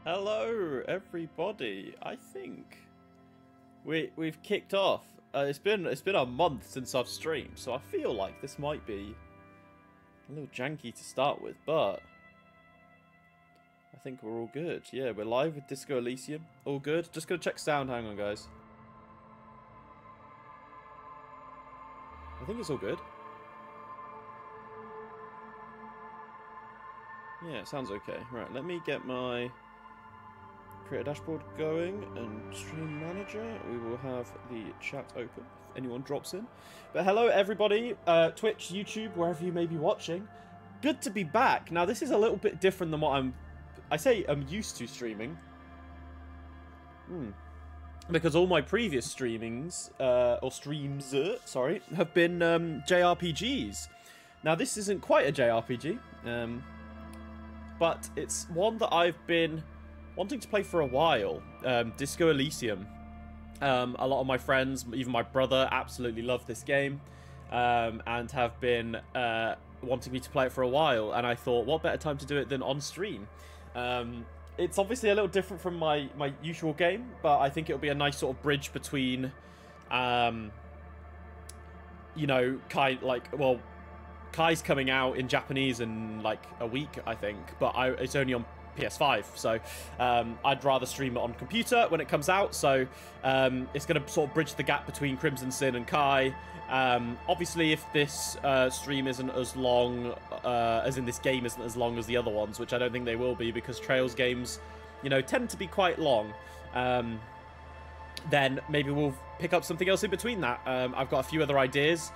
Hello, everybody. I think we've kicked off. It's been a month since I've streamed, so I feel like this might be a little janky to start with, but I think we're all good. Yeah, we're live with Disco Elysium. All good. Just gonna check sound. Hang on, guys. I think it's all good. Yeah, it sounds okay. Right, let me get my create a dashboard going and stream manager. We will have the chat open if anyone drops in. But hello everybody, Twitch, YouTube, wherever you may be watching. Good to be back. Now this is a little bit different than what I'm used to streaming. Because all my previous streamings, or streams, sorry, have been JRPGs. Now this isn't quite a JRPG, but it's one that I've been wanting to play for a while. Disco Elysium. A lot of my friends, even my brother, absolutely love this game, and have been wanting me to play it for a while, and I thought, what better time to do it than on stream? It's obviously a little different from my usual game, but I think it'll be a nice sort of bridge between, you know, Kai's coming out in Japanese in like a week, I think, but it's only on PS5, so I'd rather stream it on computer when it comes out, so it's going to sort of bridge the gap between Crimson Sin and Kai. Obviously, if this stream isn't as long, as in this game isn't as long as the other ones, which I don't think they will be, because Trails games, you know, tend to be quite long, then maybe we'll pick up something else in between that. I've got a few other ideas,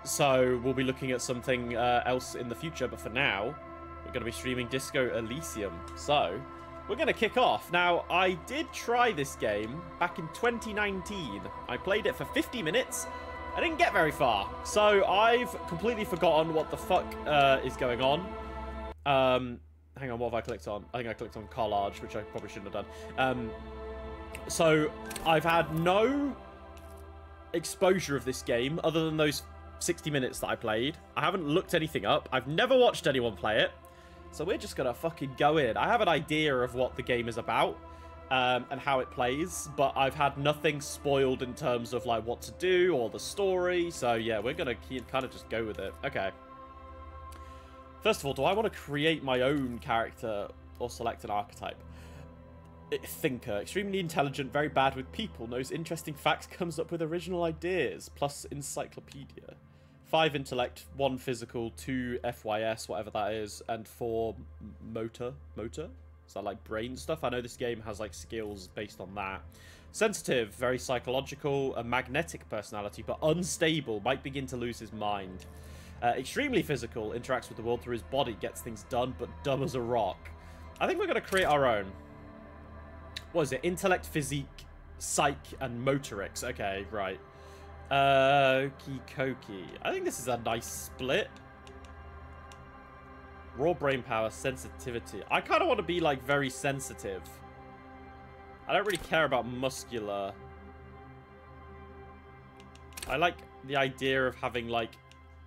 so we'll be looking at something else in the future, but for now, we're going to be streaming Disco Elysium. So, we're going to kick off. Now, I did try this game back in 2019. I played it for 50 minutes. I didn't get very far. So, I've completely forgotten what the fuck is going on. Hang on, what have I clicked on? I think I clicked on collage, which I probably shouldn't have done. So, I've had no exposure of this game other than those 60 minutes that I played. I haven't looked anything up. I've never watched anyone play it. So we're just gonna fucking go in. I have an idea of what the game is about, and how it plays, but I've had nothing spoiled in terms of like what to do or the story. So yeah, we're gonna kind of just go with it. Okay. First of all, do I want to create my own character or select an archetype? Thinker, extremely intelligent, very bad with people, knows interesting facts, comes up with original ideas, plus encyclopedia. 5 intellect, 1 physical, 2 FYS, whatever that is, and 4 motor. Motor? Is that like brain stuff? I know this game has like skills based on that. Sensitive, very psychological, a magnetic personality, but unstable, might begin to lose his mind. Extremely physical, interacts with the world through his body, gets things done, but dumb as a rock. I think we're going to create our own. What is it? Intellect, physique, psych, and motorics. Okay, right. Okie dokie. I think this is a nice split. Raw brain power, sensitivity. I kind of want to be, like, very sensitive. I don't really care about muscular. I like the idea of having, like,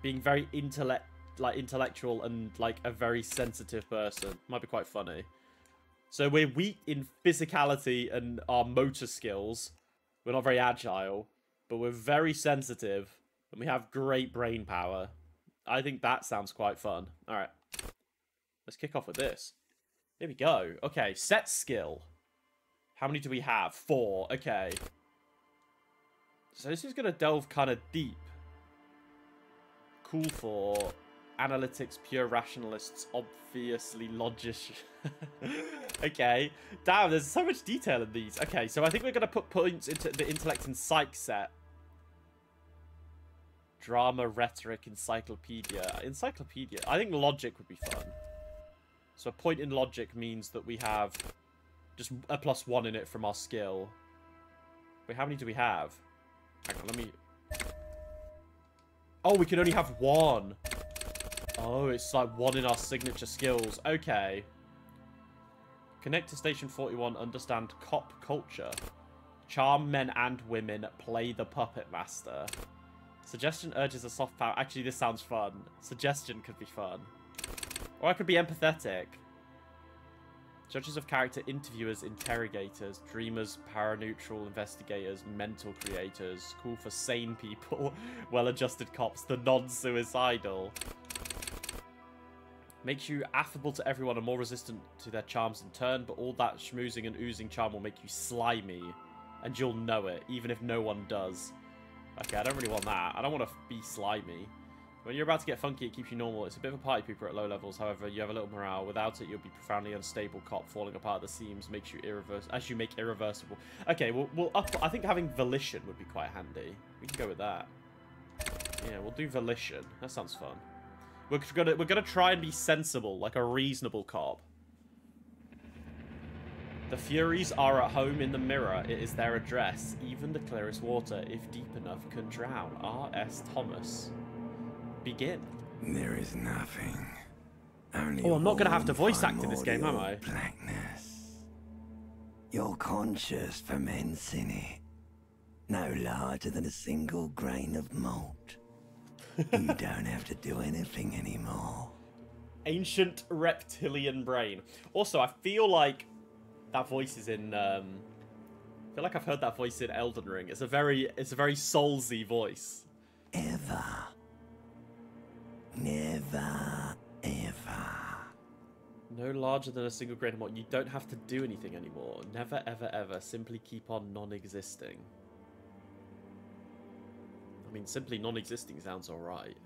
being very intellectual and, like, a very sensitive person. Might be quite funny. So we're weak in physicality and our motor skills. We're not very agile. But we're very sensitive, and we have great brain power. I think that sounds quite fun. Alright. Let's kick off with this. Here we go. Okay, set skill. How many do we have? 4. Okay. So this is going to delve kind of deep. Cool for analytics, pure rationalists, obviously logician. Okay. Damn, there's so much detail in these. Okay, so I think we're going to put points into the intellect and psych set. Drama, rhetoric, encyclopedia. Encyclopedia. I think logic would be fun. So a point in logic means that we have just a +1 in it from our skill. Wait, how many do we have? Hang on, let me... Oh, we can only have 1. Oh, it's like 1 in our signature skills. Okay. Connect to Station 41, understand cop culture. Charm men and women, play the puppet master. Suggestion urges a soft power. Actually, this sounds fun. Suggestion could be fun. Or I could be empathetic. Judges of character, interviewers, interrogators, dreamers, paraneutral investigators, mental creators, cool for sane people, well-adjusted cops, the non-suicidal. Makes you affable to everyone and more resistant to their charms in turn, but all that schmoozing and oozing charm will make you slimy. And you'll know it, even if no one does. Okay, I don't really want that. I don't want to be slimy. When you're about to get funky, it keeps you normal. It's a bit of a party pooper at low levels. However, you have a little morale. Without it, you'll be profoundly unstable cop, falling apart at the seams, makes you as you make irreversible. Okay, we'll up. I think having volition would be quite handy. We can go with that. Yeah, we'll do volition. That sounds fun. We're gonna try and be sensible, like a reasonable cop. The Furies are at home in the mirror. It is their address. Even the clearest water, if deep enough, can drown. R.S. Thomas. Begin. There is nothing. Only I'm not going to have to voice act in this game, am I? Blackness. Your conscious ferments in it. No larger than a single grain of malt. You don't have to do anything anymore. Ancient reptilian brain. Also, I feel like that voice is in. I feel like I've heard that voice in Elden Ring. It's a very soulsy voice. Ever. Never, ever. No larger than a single grain of malt. You don't have to do anything anymore. Never, ever, ever. Simply keep on non-existing. I mean, simply non-existing sounds alright.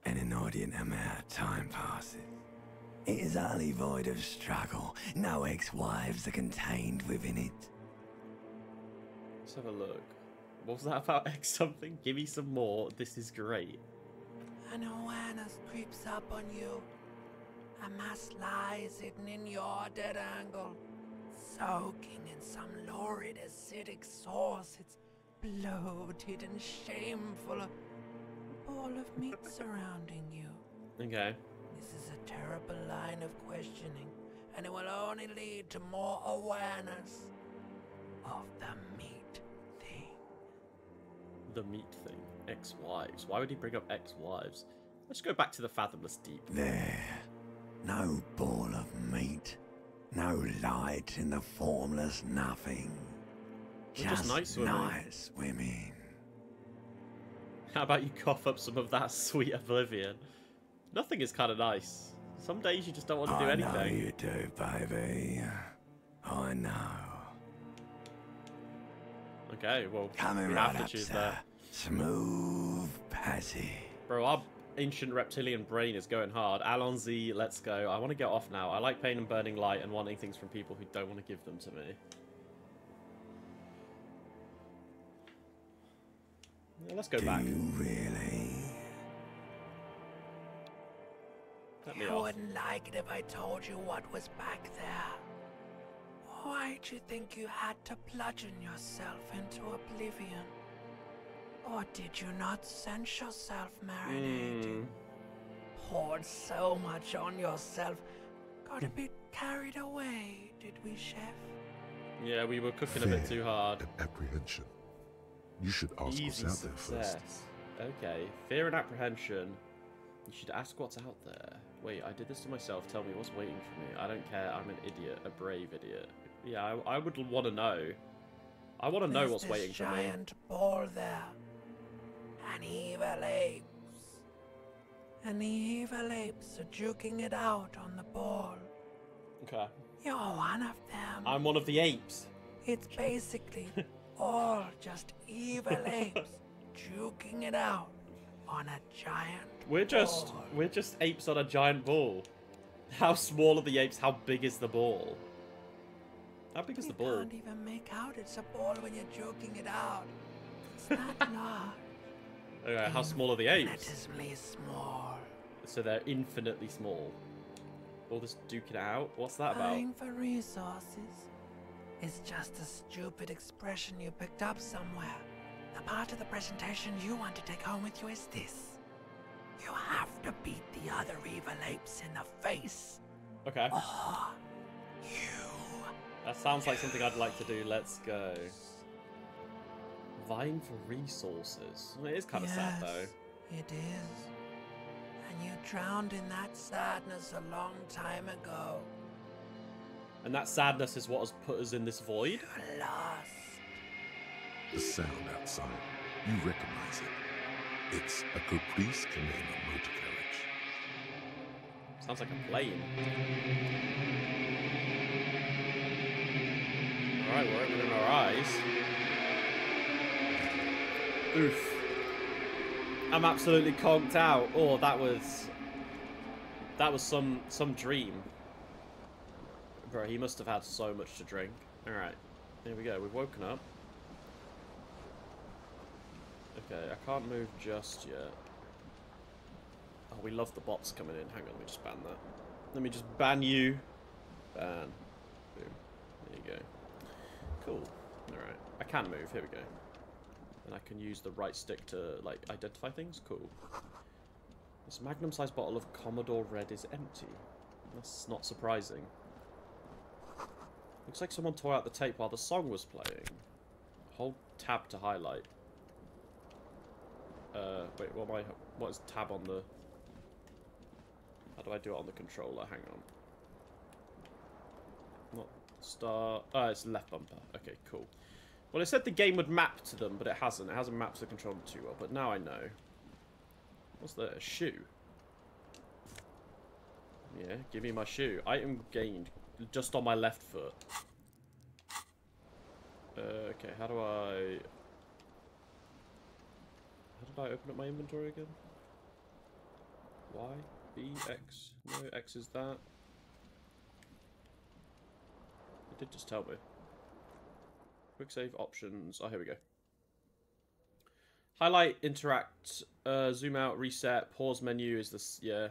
An inordinate amount of time passes. It is utterly void of struggle. No ex-wives are contained within it. Let's have a look. What was that about X something? Give me some more. This is great. An awareness creeps up on you. A mass lies hidden in your dead angle. Soaking in some lurid acidic sauce. It's bloated and shameful. A ball of meat surrounding you. Okay. This is a terrible line of questioning, and it will only lead to more awareness of the meat thing. The meat thing. Ex-wives. Why would he bring up ex-wives? Let's go back to the fathomless deep. There. No ball of meat. No light in the formless nothing. Just nice women. Nice women. How about you cough up some of that sweet oblivion? Nothing is kind of nice. Some days you just don't want to do anything. I know you do, baby. I know. Okay, well, Coming we right have to up, choose sir. that. Smooth passy. Bro, our ancient reptilian brain is going hard. Allons-y, let's go. I want to get off now. I like pain and burning light and wanting things from people who don't want to give them to me. Yeah, let's go back. Do you really? Let me You off. wouldn't like it if I told you what was back there. Why'd you think you had to bludgeon yourself into oblivion? Or did you not sense yourself marinating? Poured so much on yourself. Got a bit carried away, did we, Chef? Yeah, we were cooking a bit too hard. And apprehension. You should ask what's Easy out there first. success. Okay, fear and apprehension. You should ask what's out there. Wait, I did this to myself. Tell me what's waiting for me. I don't care. I'm an idiot. A brave idiot. Yeah, I would want to know. I want to know what's waiting for me. There's this giant ball there. And evil apes. And the evil apes are juking it out on the ball. Okay. You're one of them. I'm one of the apes. It's basically all just evil apes juking it out on a giant We're just apes on a giant ball. How small are the apes? How big is the ball? How big is the ball? You can't even make out it's a ball when you're joking it out. It's not large. Okay, how small are the apes? Infinitesimally small. So they're infinitely small. All this duking it out? What's that about? Vying for resources. It's just a stupid expression you picked up somewhere. The part of the presentation you want to take home with you is this. You have to beat the other evil apes in the face. Okay. Or you. That sounds like something I'd like to do. Let's go. Vying for resources. Well, it is kind of sad, though. It is. And you drowned in that sadness a long time ago. And that sadness is what has put us in this void? You're lost. The sound outside, you recognize it. It's a Caprice Canena motor carriage. Sounds like a plane. Alright, we're opening our eyes. Oof. I'm absolutely conked out. Oh, that was some dream. Bro, he must have had so much to drink. Alright, here we go. We've woken up. Okay, I can't move just yet. Oh, we love the bots coming in. Hang on, let me just ban that. Let me just ban you. Ban. Boom. There you go. Cool. Alright. I can move. Here we go. And I can use the right stick to, like, identify things. Cool. This magnum-sized bottle of Commodore Red is empty. That's not surprising. Looks like someone tore out the tape while the song was playing. Hold tab to highlight. Wait, what is tab on the... How do I do it on the controller? Hang on. Not start... Oh, it's left bumper. Okay, cool. Well, it said the game would map to them, but it hasn't. It hasn't mapped to the controller too well, but now I know. What's that? A shoe? Yeah, give me my shoe. Item gained just on my left foot. Okay, how do I... How did I open up my inventory again? Y? B? X? No, X is that. It did just tell me. Quick save options. Oh, here we go. Highlight, interact, zoom out, reset, pause menu is this, yeah.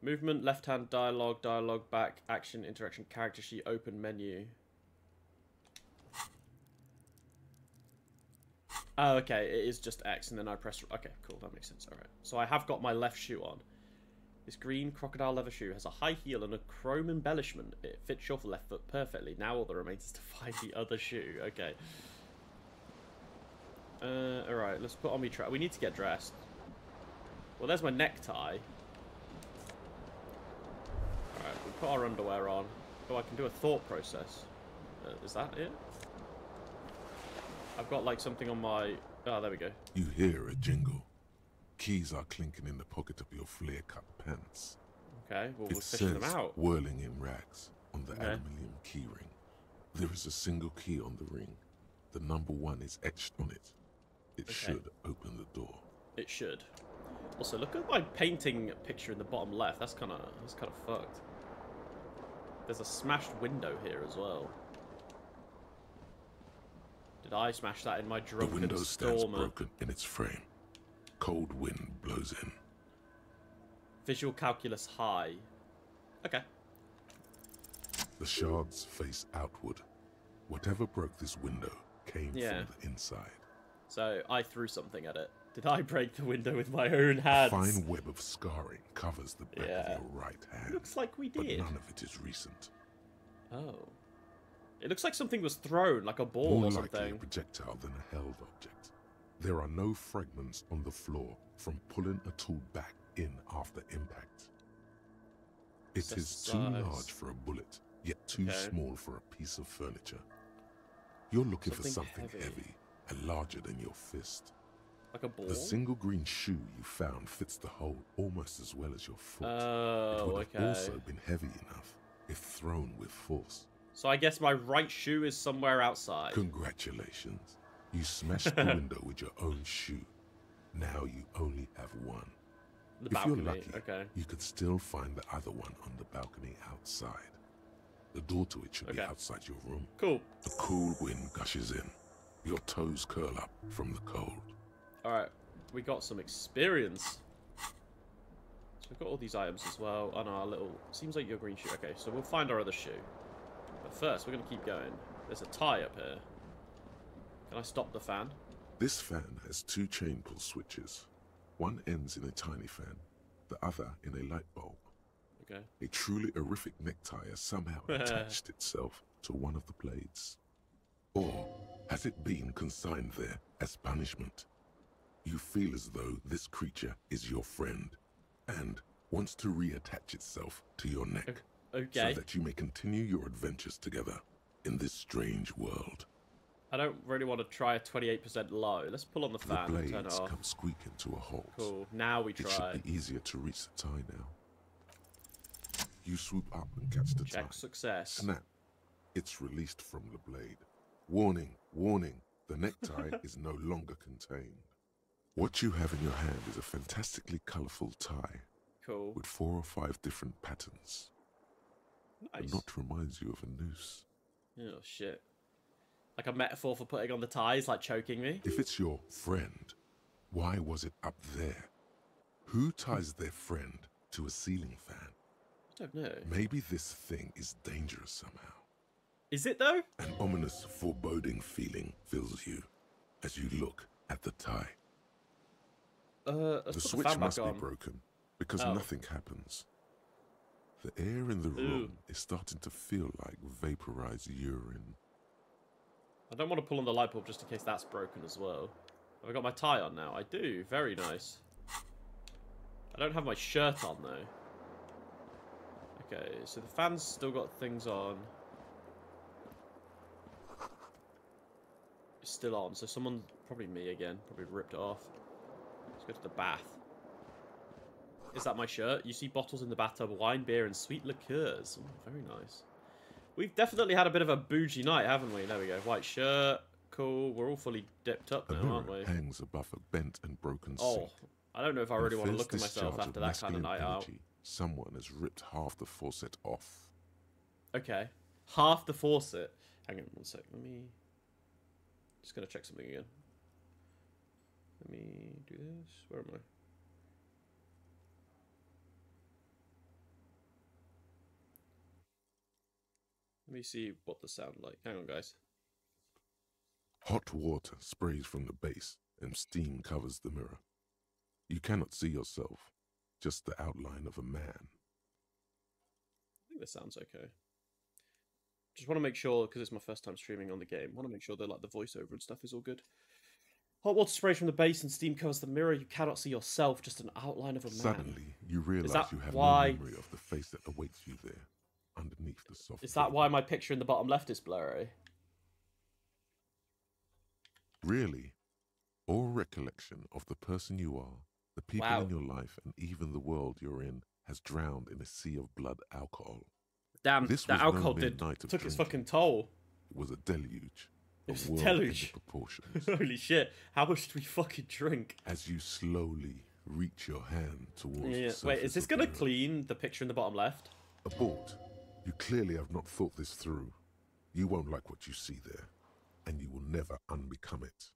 Movement, left hand, dialogue, dialogue, back, action, interaction, character sheet, open menu. Oh, okay, it is just X and then I press... Okay, cool, that makes sense, alright. So I have got my left shoe on. This green crocodile leather shoe has a high heel and a chrome embellishment. It fits your left foot perfectly. Now all that remains is to find the other shoe. Okay. Alright, let's put on me we need to get dressed. Well, there's my necktie. Alright, we put our underwear on. Oh, I can do a thought process. Is that it? I've got like something on my... Oh, there we go. You hear a jingle. Keys are clinking in the pocket of your flare-cut pants. Okay, well, we're it fishing says, them out. whirling in rags on the aluminium key ring. There is a single key on the ring. The number 1 is etched on it. It should open the door. It should. Also, look at my painting picture in the bottom left. That's kind of fucked. There's a smashed window here as well. Did I smash that in my drunken The window stands stormer? broken in its frame. Cold wind blows in. Visual calculus high. Okay. The shards face outward. Whatever broke this window came from the inside. So I threw something at it. Did I break the window with my own hands? A fine web of scarring covers the back of your right hand. Looks like we did. But none of it is recent. Oh. It looks like something was thrown, like a ball More or likely something. a projectile than a held object. There are no fragments on the floor from pulling a tool back in after impact. It is too large for a bullet, yet too small for a piece of furniture. You're looking for something heavy and larger than your fist. Like a ball? The single green shoe you found fits the hole almost as well as your foot. Oh, it would have also been heavy enough if thrown with force. So I guess my right shoe is somewhere outside. Congratulations. You smashed the window with your own shoe. Now you only have one. The if balcony. you're lucky, you could still find the other one on the balcony outside. The door to it should be outside your room. Cool. The cool wind gushes in. Your toes curl up from the cold. Alright, we got some experience. So we've got all these items as well. On our little... Seems like your green shoe. Okay, so we'll find our other shoe. But first, we're going to keep going. There's a tie up here. Can I stop the fan? This fan has 2 chain pull switches. One ends in a tiny fan, the other in a light bulb. Okay. A truly horrific necktie has somehow attached itself to one of the blades. Or has it been consigned there as punishment? You feel as though this creature is your friend, and wants to reattach itself to your neck. Okay. So that you may continue your adventures together in this strange world. I don't really want to try a 28% low. Let's pull on the fan and turn it blades off. come squeaking to a halt. Cool. Now we try. It should be easier to reach the tie now. You swoop up and catch the tie. Check success. Snap. It's released from the blade. Warning, warning. The necktie is no longer contained. What you have in your hand is a fantastically colourful tie. Cool. With 4 or 5 different patterns. Nice. The knot reminds you of a noose. Oh, shit. Like a metaphor for putting on the ties, like choking me? If it's your friend, why was it up there? Who ties their friend to a ceiling fan? I don't know. Maybe this thing is dangerous somehow. Is it, though? An ominous, foreboding feeling fills you as you look at the tie. Let's The put switch the fan must back be on. broken because Oh. nothing happens. The air in the room is starting to feel like vaporized urine. I don't want to pull on the light bulb just in case that's broken as well. Have I got my tie on now? I do. Very nice. I don't have my shirt on, though. Okay, so the fan's still got things on. It's still on, so someone, probably me again, probably ripped it off. Let's go to the bath. Is that my shirt? You see bottles in the bathtub, wine, beer, and sweet liqueurs. Oh, very nice. We've definitely had a bit of a bougie night, haven't we? There we go. White shirt. Cool. We're all fully dipped up now, aren't we? Hangs above a bent and broken Oh, sink. I don't know if I In a really want to fierce look at myself discharge after of that kind of masculine night out. energy, someone has ripped half the faucet off. Okay. Half the faucet. Hang on one sec. Let me... Just gonna check something again. Let me do this. Where am I? Let me see what the sound like. Hang on, guys. Hot water sprays from the base and steam covers the mirror. You cannot see yourself, just the outline of a man. I think this sounds okay. Just want to make sure, because it's my first time streaming on the game, want to make sure that like the voiceover and stuff is all good. Hot water sprays from the base and steam covers the mirror. You cannot see yourself, just an outline of a man. Suddenly, you realize that you have why- no memory of the face that awaits you there, underneath the soft. Is that why my picture in the bottom left is blurry? Really? All recollection of the person you are, the people Wow. in your life, and even the world you're in has drowned in a sea of blood alcohol. Damn, This that was no alcohol mere did night of took its drinking. fucking toll. It was a deluge. It was a whirlwind deluge. of proportions. Holy shit! How much did we fucking drink? As you slowly reach your hand towards Yeah. the surface Wait, is this of the gonna mirror. clean the picture in the bottom left? Abort. You clearly have not thought this through. You won't like what you see there, and you will never unbecome it.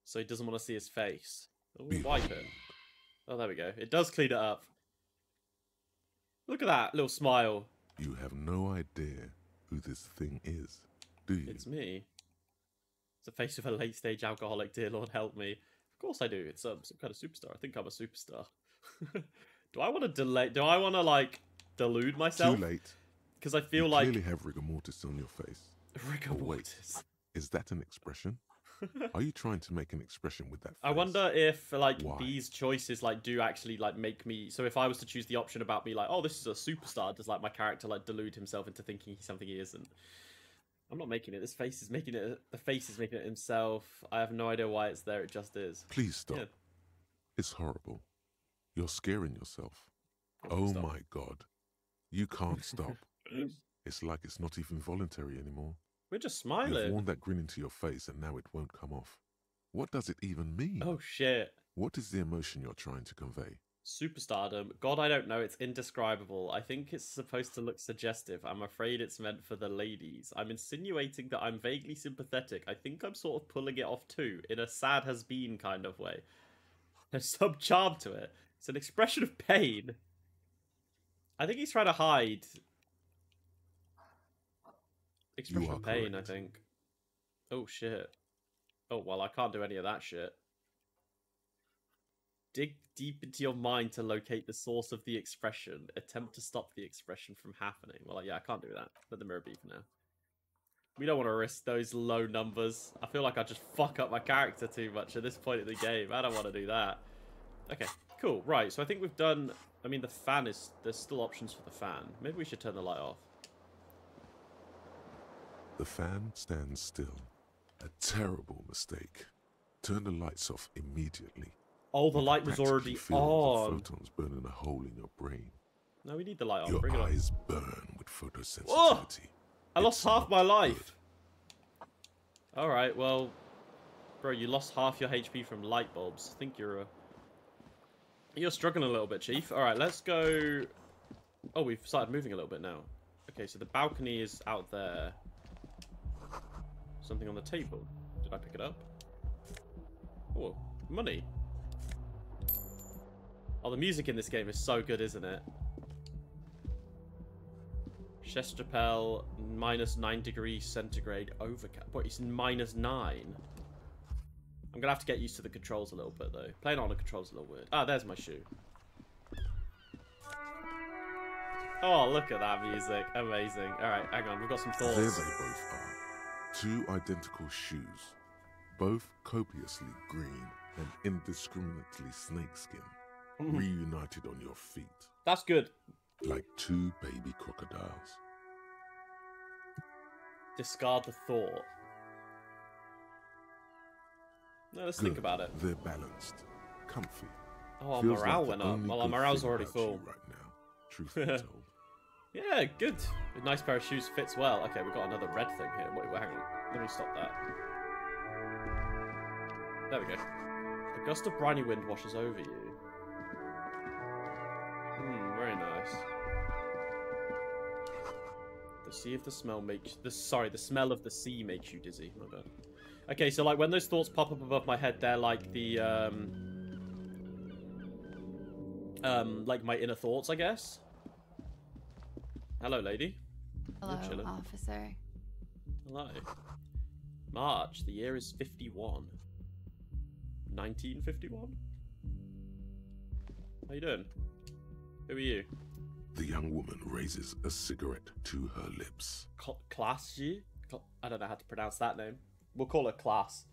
So he doesn't want to see his face. Oh, Behold. wipe it. Oh, there we go. It does clean it up. Look at that little smile. You have no idea who this thing is, do you? It's me. It's the face of a late-stage alcoholic. Dear Lord, help me. Of course I do. It's some kind of superstar. I think I'm a superstar. Do I want to delay? Do I want to like delude myself? Too late. Because I feel You like clearly have rigor mortis on your face. rigor Oh, wait. mortis. Is that an expression? Are you trying to make an expression with that face? I wonder if like Why? these choices like do actually like make me. So if I was to choose the option about me like, oh, this is a superstar, does like my character like delude himself into thinking he's something he isn't? I'm not making it. This face is making it. The face is making it himself. I have no idea why it's there. It just is. Please stop. Yeah. It's horrible. You're scaring yourself. Oh Stop. my God. You can't stop. It's like it's not even voluntary anymore. We're just You've smiling. worn that grin into your face and now it won't come off. What does it even mean? Oh shit. What is the emotion you're trying to convey? Superstardom. God, I don't know. It's indescribable. I think it's supposed to look suggestive. I'm afraid it's meant for the ladies. I'm insinuating that I'm vaguely sympathetic. I think I'm sort of pulling it off too, in a sad has been kind of way. There's some charm to it. It's an expression of pain. I think he's trying to hide expression are of pain, correct. I think. Oh shit. Oh well, I can't do any of that shit. Dig deep into your mind to locate the source of the expression. Attempt to stop the expression from happening. Well, yeah, I can't do that. Let the mirror be for now. We don't want to risk those low numbers. I feel like I just fuck up my character too much at this point in the game. I don't want to do that. Okay, cool. Right, so I think we've done... I mean, the fan is... There's still options for the fan. Maybe we should turn the light off. The fan stands still. A terrible mistake. Turn the lights off immediately. Oh, the You light can was practically already feel on. the photons burning a hole in your brain. No, we need the light on. Your Bring it on. eyes burn with photosensitivity. Oh! I lost It's half my not life. Alright, well... Bro, you lost half your HP from light bulbs. I think you're struggling a little bit, Chief. Alright, let's go... Oh, we've started moving a little bit now. Okay, so the balcony is out there. Something on the table. Did I pick it up? Oh, money. Oh, the music in this game is so good, isn't it? Chesterpel, -9 degrees centigrade overcast. What, it's -9? I'm gonna have to get used to the controls a little bit, though. Playing on the controls a little weird. Ah, there's my shoe. Oh, look at that music. Amazing. Alright, hang on. We've got some thoughts. There they both are. Two identical shoes. Both copiously green and indiscriminately snakeskin. Reunited on your feet. That's good. Like two baby crocodiles. Discard the thought. No, let's think about it. They're balanced. Comfy. Oh, our Feels morale like went the up. only Well, our good morale's thing already about you full. right now, truth be told. Yeah, good. A nice pair of shoes fits well. Okay, we've got another red thing here. Wait, hang on. Let me stop that. There we go. A gust of briny wind washes over you. Very nice. The sea of the smell makes... the smell of the sea makes you dizzy. My bad. Okay, so like when those thoughts pop up above my head, they're like the, like my inner thoughts, I guess. Hello, lady. Hello, chilling. officer. Hello. March. The year is 51. 1951? How you doing? Who are you? The young woman raises a cigarette to her lips. Class G? I don't know how to pronounce that name. We'll call her Class.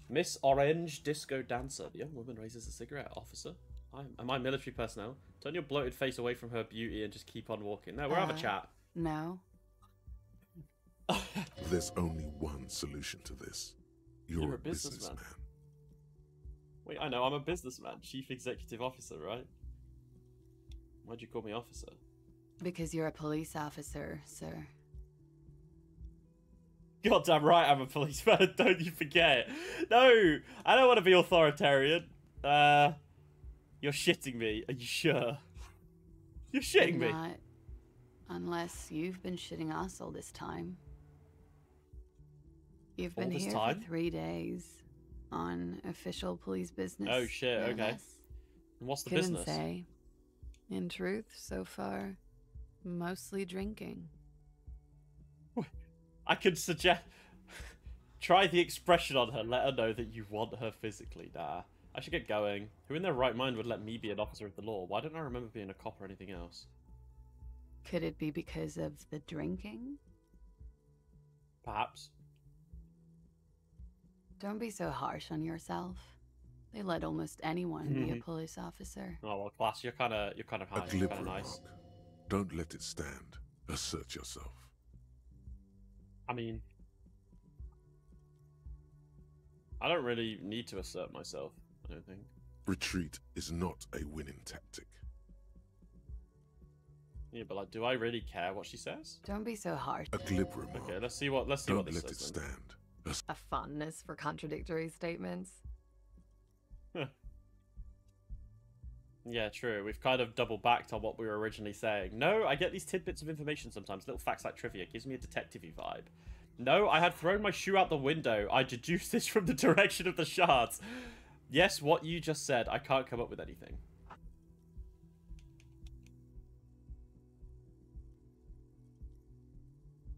Miss Orange Disco Dancer. The young woman raises a cigarette. Officer? Am I military personnel? Turn your bloated face away from her beauty and just keep on walking. No, we'll have a chat. No. There's only one solution to this. You're a businessman. Wait, I know, I'm a businessman. Chief Executive Officer, right? Why'd you call me officer? Because you're a police officer, sir. Goddamn right I'm a policeman, don't you forget. No, I don't want to be authoritarian. You're shitting me. Are you sure? You're shitting me. Not unless you've been shitting us all this time. You've been here for 3 days on official police business. Oh shit, no okay. less. And what's the Couldn't business? say. In truth, so far, mostly drinking. I could suggest... Try the expression on her. Let her know that you want her physically. Nah. I should get going. Who in their right mind would let me be an officer of the law? Why don't I remember being a cop or anything else? Could it be because of the drinking? Perhaps. Don't be so harsh on yourself. They let almost anyone be a police officer. Oh well, Class, you're kind of high. A glib You're kind of remark. nice. Don't let it stand. Assert yourself. I mean, I don't really need to assert myself. I don't think. Retreat is not a winning tactic. Yeah, but like, do I really care what she says? Don't be so harsh. A glib remark. Okay, let's see what Don't this let it says. Then. stand. A fondness for contradictory statements. Yeah, true. We've kind of double backed on what we were originally saying. No, I get these tidbits of information sometimes. Little facts like trivia. Gives me a detective-y vibe. No, I had thrown my shoe out the window. I deduced this from the direction of the shards. Yes, what you just said. I can't come up with anything.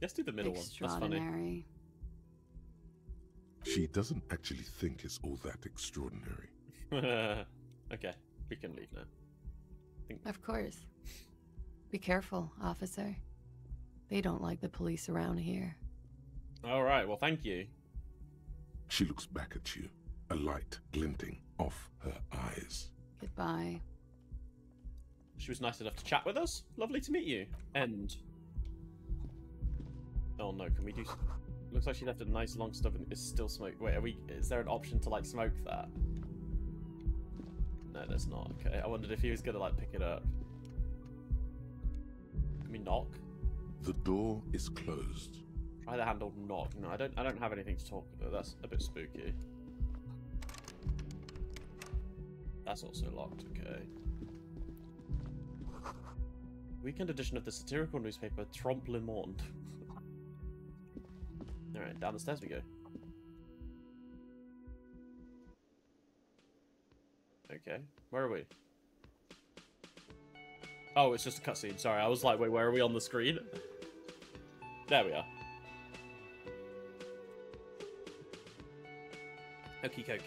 Let's do the middle one. That's funny. Extraordinary. She doesn't actually think it's all that extraordinary. Okay, we can leave now. Of course. Be careful, officer. They don't like the police around here. All right, well, thank you. She looks back at you, a light glinting off her eyes. Goodbye. She was nice enough to chat with us. Lovely to meet you. End. Oh no, can we do... Looks like she left a nice long stub and is still smoke. Wait, are we... Is there an option to, like, smoke that? No, there's not. Okay, I wondered if he was gonna, like, pick it up. Can we knock? The door is closed. Try the handle knock. No, I don't have anything to talk about. That's a bit spooky. That's also locked, okay. Weekend edition of the satirical newspaper Trompe le Monde. Alright, down the stairs we go. Okay, where are we? Oh, it's just a cutscene. Sorry, I was like, wait, where are we on the screen? There we are. Okie dokie.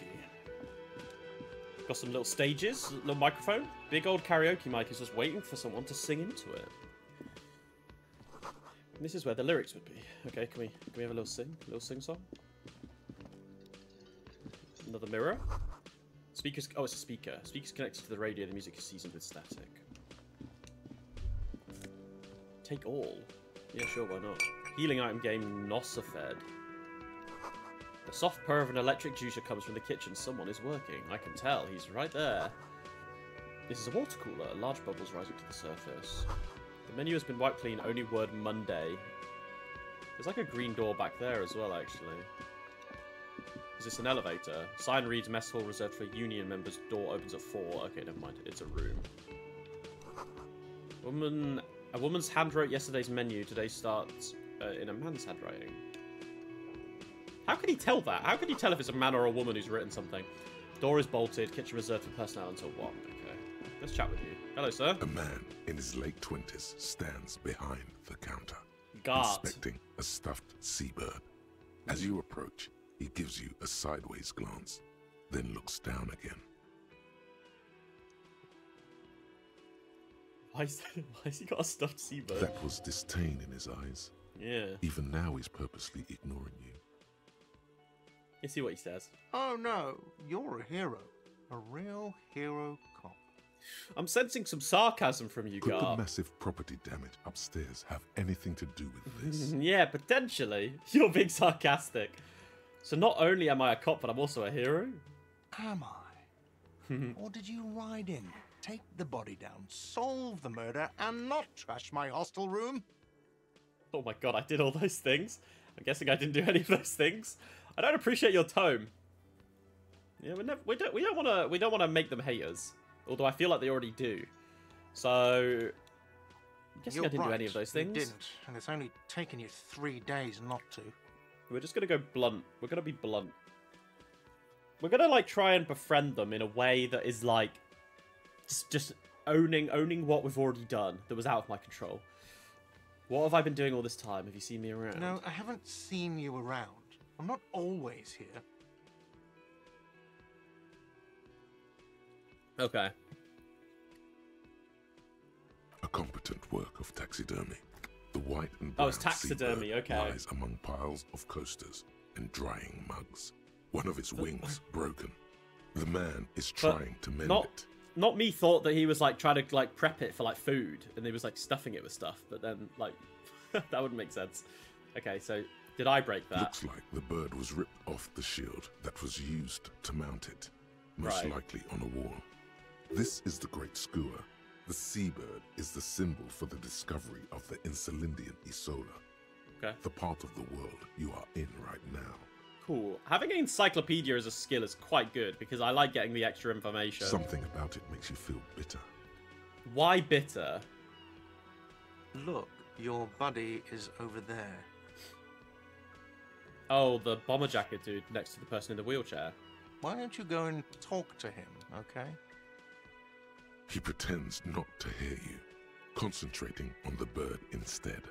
Got some little stages, little microphone. Big old karaoke mic is just waiting for someone to sing into it. And this is where the lyrics would be. Okay, can we have a little sing song? Another mirror. Speakers. Oh, it's a speaker. Speakers connected to the radio. The music is seasoned with static. Take all. Yeah, sure, why not? Healing item game Nosafed. The soft purr of an electric juicer comes from the kitchen. Someone is working. I can tell. He's right there. This is a water cooler. Large bubbles rising to the surface. The menu has been wiped clean. Only word Monday. There's like a green door back there as well, actually. Is this an elevator? Sign reads mess hall reserved for union members. Door opens at 4. Okay, never mind. It's a room. A woman's hand wrote yesterday's menu. Today starts in a man's handwriting. How can he tell that? How can he tell if it's a man or a woman who's written something? Door is bolted. Kitchen reserved for personnel until 1. Okay. Let's chat with you. Hello, sir. A man in his late 20s stands behind the counter, Guard. inspecting a stuffed seabird. As you approach, he gives you a sideways glance, then looks down again. Why has he got a stuffed seabird? That was disdain in his eyes. Yeah. Even now, he's purposely ignoring you. You see what he says. Oh no, you're a hero. A real hero cop. I'm sensing some sarcasm from you, Could the Gar. massive property damage upstairs have anything to do with this? Yeah, potentially. You're being sarcastic. So not only am I a cop, but I'm also a hero? Am I? Or did you ride in, take the body down, solve the murder, and not trash my hostel room? Oh my god, I did all those things. I'm guessing I didn't do any of those things. I don't appreciate your tone. Yeah, we don't want to make them haters. Although I feel like they already do. So I'm guessing I didn't do any of those things. You didn't, and it's only taken you 3 days not to. We're just gonna go blunt. We're gonna be blunt. We're gonna like try and befriend them in a way that is like just owning what we've already done that was out of my control. What have I been doing all this time? Have you seen me around? No, I haven't seen you around. I'm not always here. Okay. A competent work of taxidermy. The white and Oh, brown it's taxidermy, seabird okay. lies among piles of coasters and drying mugs. One of its wings broken. The man is trying to mend it. Not me thought that he was like trying to like prep it for like food and he was like stuffing it with stuff, but then like that wouldn't make sense. Okay, so did I break that? Looks like the bird was ripped off the shield that was used to mount it, most Right. likely on a wall. This is the Great Skua. The seabird is the symbol for the discovery of the Insulindian Isola, Okay. the part of the world you are in right now. Cool. Having an encyclopedia as a skill is quite good because I like getting the extra information. Something about it makes you feel bitter. Why bitter? Look, your buddy is over there. Oh, the bomber jacket dude next to the person in the wheelchair. Why don't you go and talk to him, okay? He pretends not to hear you, concentrating on the bird instead.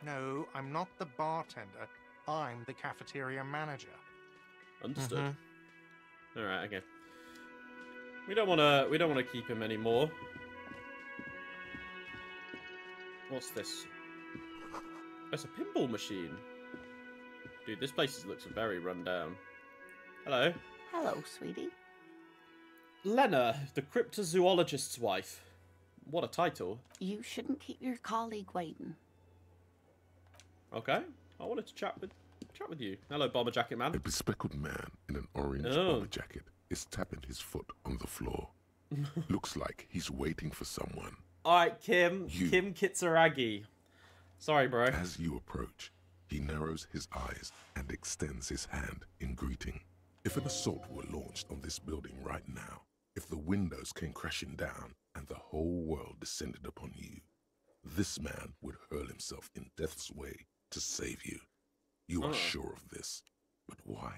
No, I'm not the bartender. I'm the cafeteria manager. Understood. All right. Okay. We don't want to keep him anymore. What's this? It's a pinball machine. Dude, this place looks very run down. Hello. Hello, sweetie. Lena, the cryptozoologist's wife. What a title. You shouldn't keep your colleague waiting. Okay. I wanted to chat with you. Hello, bomber jacket man. A bespectacled man in an orange bomber jacket is tapping his foot on the floor. Looks like he's waiting for someone. Alright, Kim Kitsuragi. Sorry, bro. As you approach, he narrows his eyes and extends his hand in greeting. If an assault were launched on this building right now, if the windows came crashing down and the whole world descended upon you, this man would hurl himself in death's way to save you. You are sure of this, but why?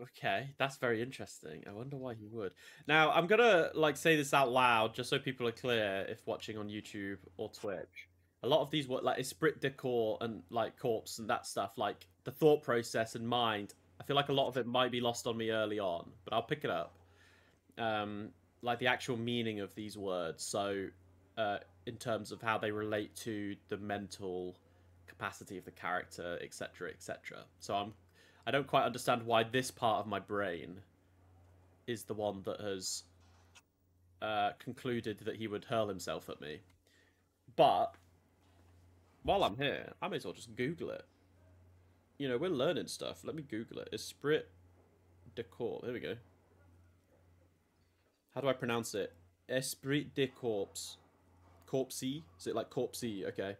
Okay, that's very interesting. I wonder why he would. Now, I'm gonna say this out loud just so people are clear if watching on YouTube or Twitch. A lot of these were like esprit de corps and corpse and that stuff, like the thought process and mind. I feel like a lot of it might be lost on me early on, but I'll pick it up. Like the actual meaning of these words. So, in terms of how they relate to the mental capacity of the character, etc., etc. So I don't quite understand why this part of my brain is the one that has concluded that he would hurl himself at me. But while I'm here, I may as well just Google it. You know, we're learning stuff. Let me Google it. Esprit de corps. There we go. How do I pronounce it? Esprit de corps. Corpsey? Is it like corpsey? Okay.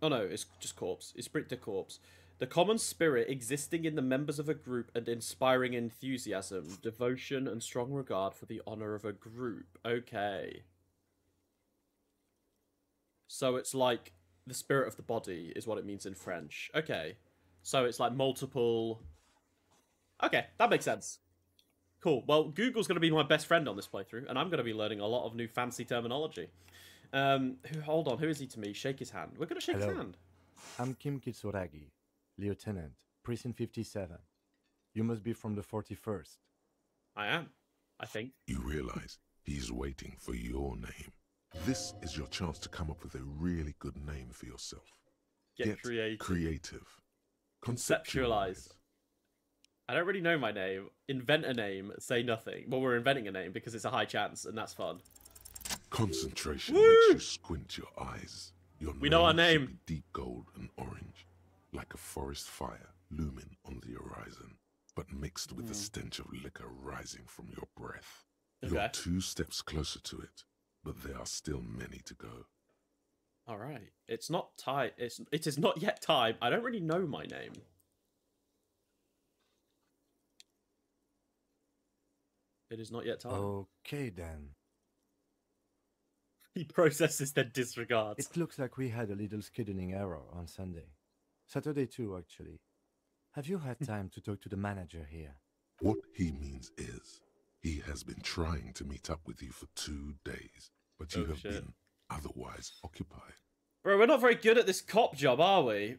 Oh no, it's just corpse. Esprit de corps. The common spirit existing in the members of a group and inspiring enthusiasm, devotion, and strong regard for the honor of a group. Okay. So it's like the spirit of the body is what it means in French. Okay. So it's like multiple... Okay, that makes sense. Cool. Well, Google's going to be my best friend on this playthrough, and I'm going to be learning a lot of new fancy terminology. Hold on, who is he to me? Shake his hand. We're going to shake his hand. I'm Kim Kitsuragi, Lieutenant, Precinct 57. You must be from the 41st. I am, I think. You realize he's waiting for your name. This is your chance to come up with a really good name for yourself. Get creative. Conceptualize. I don't really know my name. Invent a name, say nothing. Well, we're inventing a name because it's a high chance, and that's fun. Concentration makes you squint your eyes. We know our name. Should be deep gold and orange, like a forest fire looming on the horizon, but mixed with the stench of liquor rising from your breath. Okay. You're 2 steps closer to it, but there are still many to go. All right. It's not time. It is not yet time. I don't really know my name. It is not yet time. Okay, then. He processes, then disregards. It looks like we had a little scheduling error on Sunday. Saturday too, actually. Have you had time to talk to the manager here? What he means is, he has been trying to meet up with you for 2 days, but you have been otherwise occupied. Bro, we're not very good at this cop job, are we?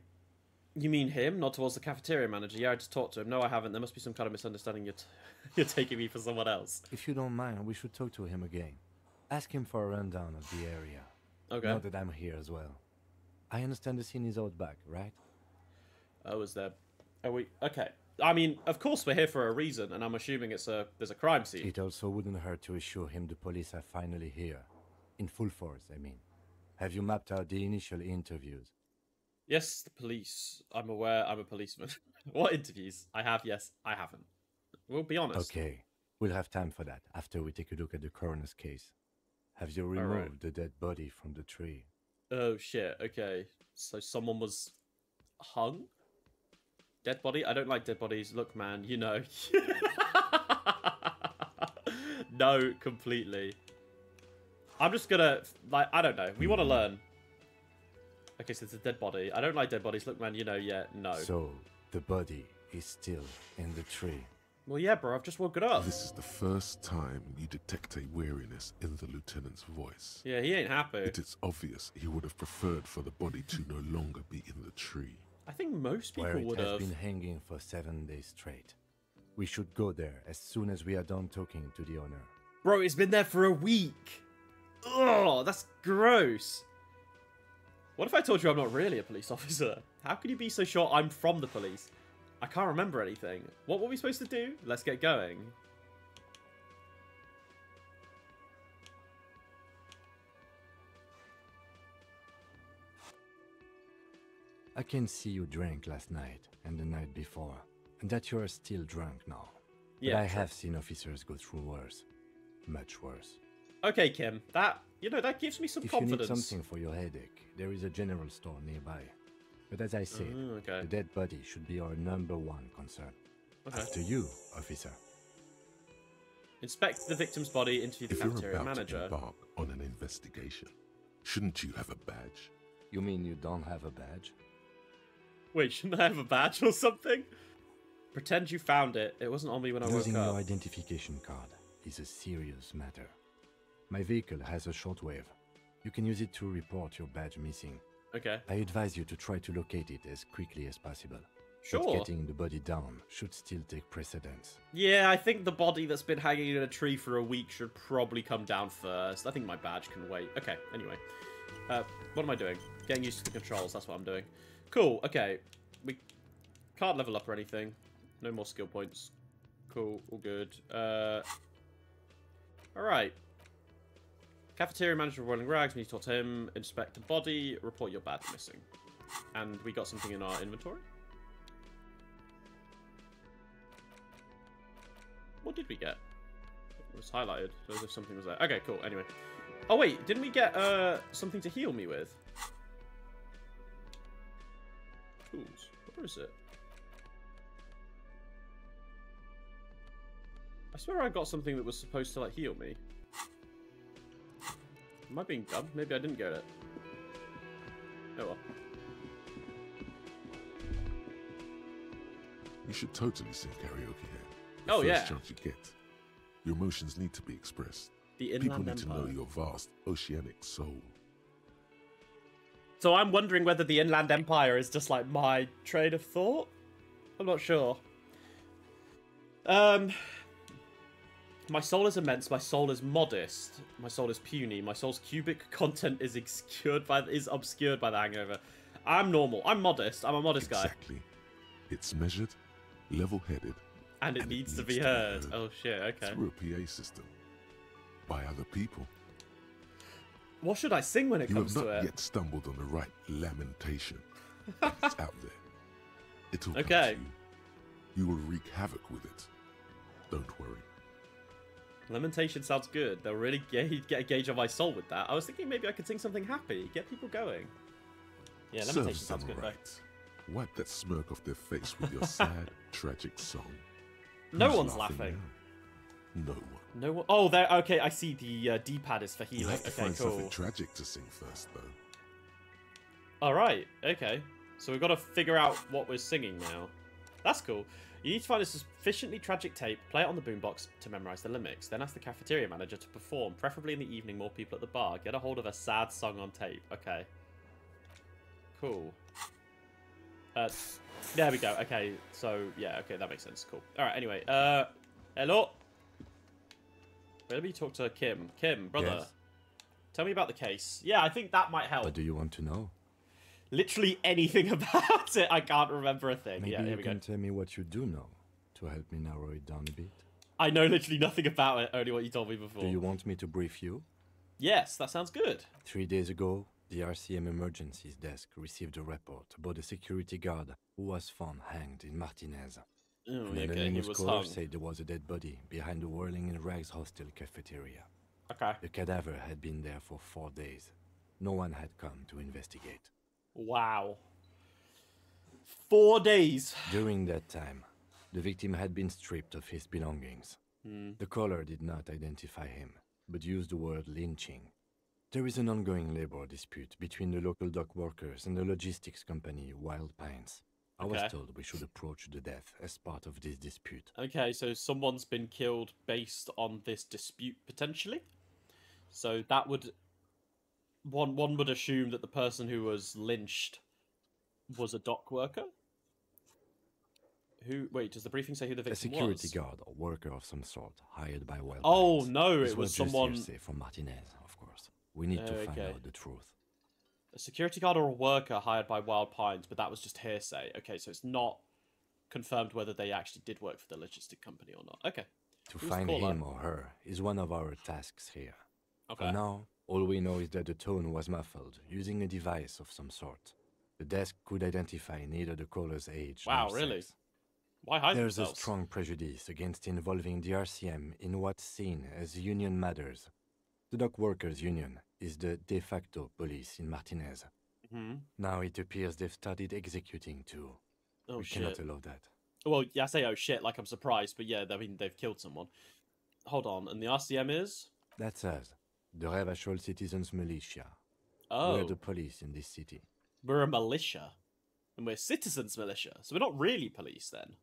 You mean him, not towards the cafeteria manager? Yeah, I just talked to him. No, I haven't. There must be some kind of misunderstanding. You're taking me for someone else. If you don't mind, we should talk to him again. Ask him for a rundown of the area. Okay. Now that I'm here as well. I understand the scene is out back, right? Oh, is there... Are we... Okay. I mean, of course we're here for a reason, and I'm assuming there's a crime scene. It also wouldn't hurt to assure him the police are finally here. In full force, I mean. Have you mapped out the initial interviews? Yes, the police. I'm aware I'm a policeman. What interviews? I have, yes, I haven't. We'll be honest. Okay. We'll have time for that after we take a look at the coroner's case. Have you removed the dead body from the tree? Oh, shit. Okay. So someone was hung? Dead body? I don't like dead bodies. Look, man, you know. No, completely. I'm just gonna, I don't know. We want to learn. Okay, so it's a dead body. I don't like dead bodies. Look, man, you know, yeah, no. So, the body is still in the tree. Well, yeah, bro, I've just woken up. This is the first time you detect a weariness in the lieutenant's voice. Yeah, he ain't happy. It is obvious he would have preferred for the body to no longer be in the tree. I think most people would have. Where it has been hanging for 7 days straight. We should go there as soon as we are done talking to the owner. Bro, it's been there for a week. Oh, that's gross. What if I told you I'm not really a police officer? How can you be so sure I'm from the police? I can't remember anything. What were we supposed to do? Let's get going. I can see you drank last night and the night before, and that you are still drunk now. Yeah, but I have seen officers go through worse. Much worse. Okay, Kim. That, you know, that gives me some confidence. If you need something for your headache, there is a general store nearby. But as I said, the dead body should be our #1 concern. After you, officer. Inspect the victim's body, interview the cafeteria manager. If you're about to embark on an investigation, shouldn't you have a badge? You mean you don't have a badge? Wait, shouldn't I have a badge or something? Pretend you found it. It wasn't on me when I woke up. Using your identification card is a serious matter. My vehicle has a shortwave. You can use it to report your badge missing. Okay. I advise you to try to locate it as quickly as possible. Sure. But getting the body down should still take precedence. Yeah, I think the body that's been hanging in a tree for a week should probably come down first. I think my badge can wait. Okay, anyway. What am I doing? Getting used to the controls, that's what I'm doing. Cool, okay. We can't level up or anything. No more skill points. Cool, all good. Alright. Cafeteria manager rolling rags, we need to talk to him. Inspect the body, report your badge missing. And we got something in our inventory? What did we get? It was highlighted, so as if something was there. Okay, cool, anyway. Oh wait, didn't we get something to heal me with? Tools. Where is it? I swear I got something that was supposed to, like, heal me. Am I being dumb? Maybe I didn't get it. Oh well. You should totally sing karaoke here. Oh, yeah. First chance you get. Your emotions need to be expressed. The Inland People need Empire. to know your vast oceanic soul. So I'm wondering whether the Inland Empire is just like my train of thought? I'm not sure. My soul is immense, my soul is modest, my soul is puny, my soul's cubic content is obscured by the hangover. I'm normal, I'm modest, I'm a modest guy. Exactly. It's measured, level-headed, and it needs to be heard. Oh shit, okay. Through a PA system. By other people. What should I sing when it comes to it? You have not yet stumbled on the right lamentation. It's out there. It'll come to Okay. you. You will wreak havoc with it. Don't worry. Lamentation sounds good. They'll really get a gauge on my soul with that. I was thinking maybe I could sing something happy, get people going. Yeah, Lamentation Serves sounds them good right. Wipe that smirk off their face with your sad, tragic song. No Who's one's laughing. now? No one. No one. Oh, there. Okay, I see. The D-pad is for You healing. have to Okay, find cool. something tragic to sing first, though. All right. Okay. So we've got to figure out what we're singing now. That's cool. You need to find a sufficiently tragic tape, play it on the boombox to memorize the lyrics, then ask the cafeteria manager to perform, preferably in the evening, more people at the bar. Get a hold of a sad song on tape. Okay. Cool. There we go. Okay, so, yeah, okay, that makes sense. Cool. Alright, anyway, hello? Let me talk to Kim. Kim, brother. Yes? Tell me about the case. Yeah, I think that might help. What do you want to know? Literally anything about it. I can't remember a thing. Maybe Yeah, here you we can go. tell me what you do know to help me narrow it down a bit. I know literally nothing about it, only what you told me before. Do you want me to brief you? Yes, that sounds good. 3 days ago, the RCM Emergencies Desk received a report about a security guard who was found hanged in Martinez. Oh, An okay, he anonymous was caller hung. said there was a dead body behind the Whirling in Rags hostel cafeteria. Okay. The cadaver had been there for 4 days. No one had come to investigate. Wow. 4 days. During that time, the victim had been stripped of his belongings. The caller did not identify him, but used the word lynching. There is an ongoing labor dispute between the local dock workers and the logistics company Wild Pines. I was Okay. told we should approach the death as part of this dispute. Okay, so someone's been killed based on this dispute, potentially? So that would... One would assume that the person who was lynched was a dock worker? Who... Wait, does the briefing say who the A victim security was? guard or worker of some sort hired by Wild Oh, Pines. no, This it was just someone... hearsay from Martinez, of course. We need to find Okay. out the truth. A security guard or a worker hired by Wild Pines, but that was just hearsay. Okay, so it's not confirmed whether they actually did work for the logistic company or not. Okay. To find him or her is one of our tasks here. Okay. For now, all we know is that the tone was muffled, using a device of some sort. The desk could identify neither the caller's age wow, nor really? sex. Why hide There's themselves? a strong prejudice against involving the RCM in what's seen as union matters. The dock workers' union is the de facto police in Martinez. Now it appears they've started executing too. Oh, we shit. cannot allow that. Well, yeah, I say oh shit like I'm surprised, but yeah, I mean, they've killed someone. Hold on, and the RCM is? That's us, the Revachol Citizens Militia. Oh. We're the police in this city. We're a militia. And we're citizens militia, so we're not really police then.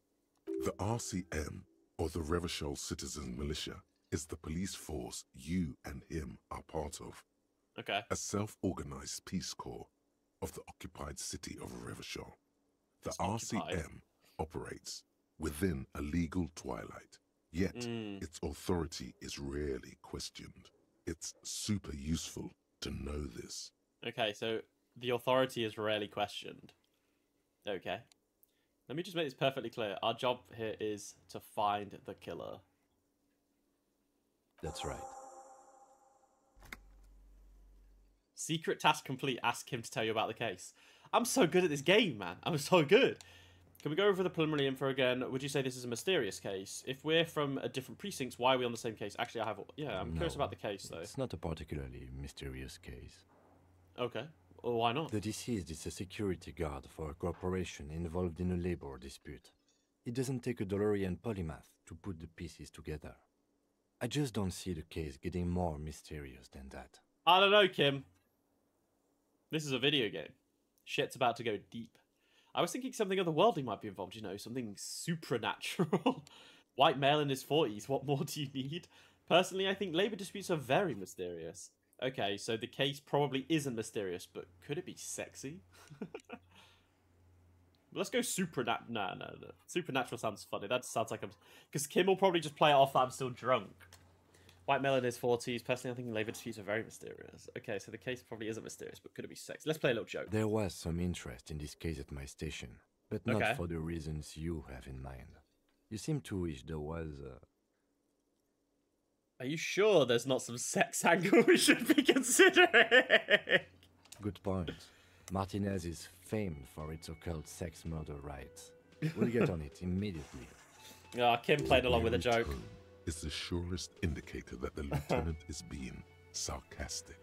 The RCM, or the Revachol Citizen Militia, is the police force you and him are part of. Okay. A self-organized peace corps of the occupied city of Revachol. The RCM operates within a legal twilight, yet its authority is rarely questioned. It's super useful to know this. Okay, so the authority is rarely questioned. Okay. Let me just make this perfectly clear. Our job here is to find the killer. That's right. Secret task complete. Ask him to tell you about the case. I'm so good at this game, man. I'm so good. Can we go over the preliminary info again? Would you say this is a mysterious case? If we're from a different precincts, why are we on the same case? Actually, I'm curious about the case, though. It's not a particularly mysterious case. Okay. Well, why not? The deceased is a security guard for a corporation involved in a labor dispute. It doesn't take a DeLorean polymath to put the pieces together. I just don't see the case getting more mysterious than that. I don't know, Kim. This is a video game. Shit's about to go deep. I was thinking something otherworldly might be involved, you know, something supernatural. White male in his 40s, what more do you need? Personally, I think labor disputes are very mysterious. Okay, so the case probably isn't mysterious, but could it be sexy? Let's go supernatural. No. Supernatural sounds funny. That sounds like I'm... Because Kim will probably just play it off that I'm still drunk. White male in his 40s. Personally, I think labor disputes are very mysterious. Okay, so the case probably isn't mysterious, but could it be sexy? Let's play a little joke. There was some interest in this case at my station, but not for the reasons you have in mind. You seem to wish there was Are you sure there's not some sex angle we should be considering? Good point. Martinez is famed for its occult sex murder rites. We'll get on it immediately. Kim played along with a joke. Is the surest indicator that the lieutenant is being sarcastic.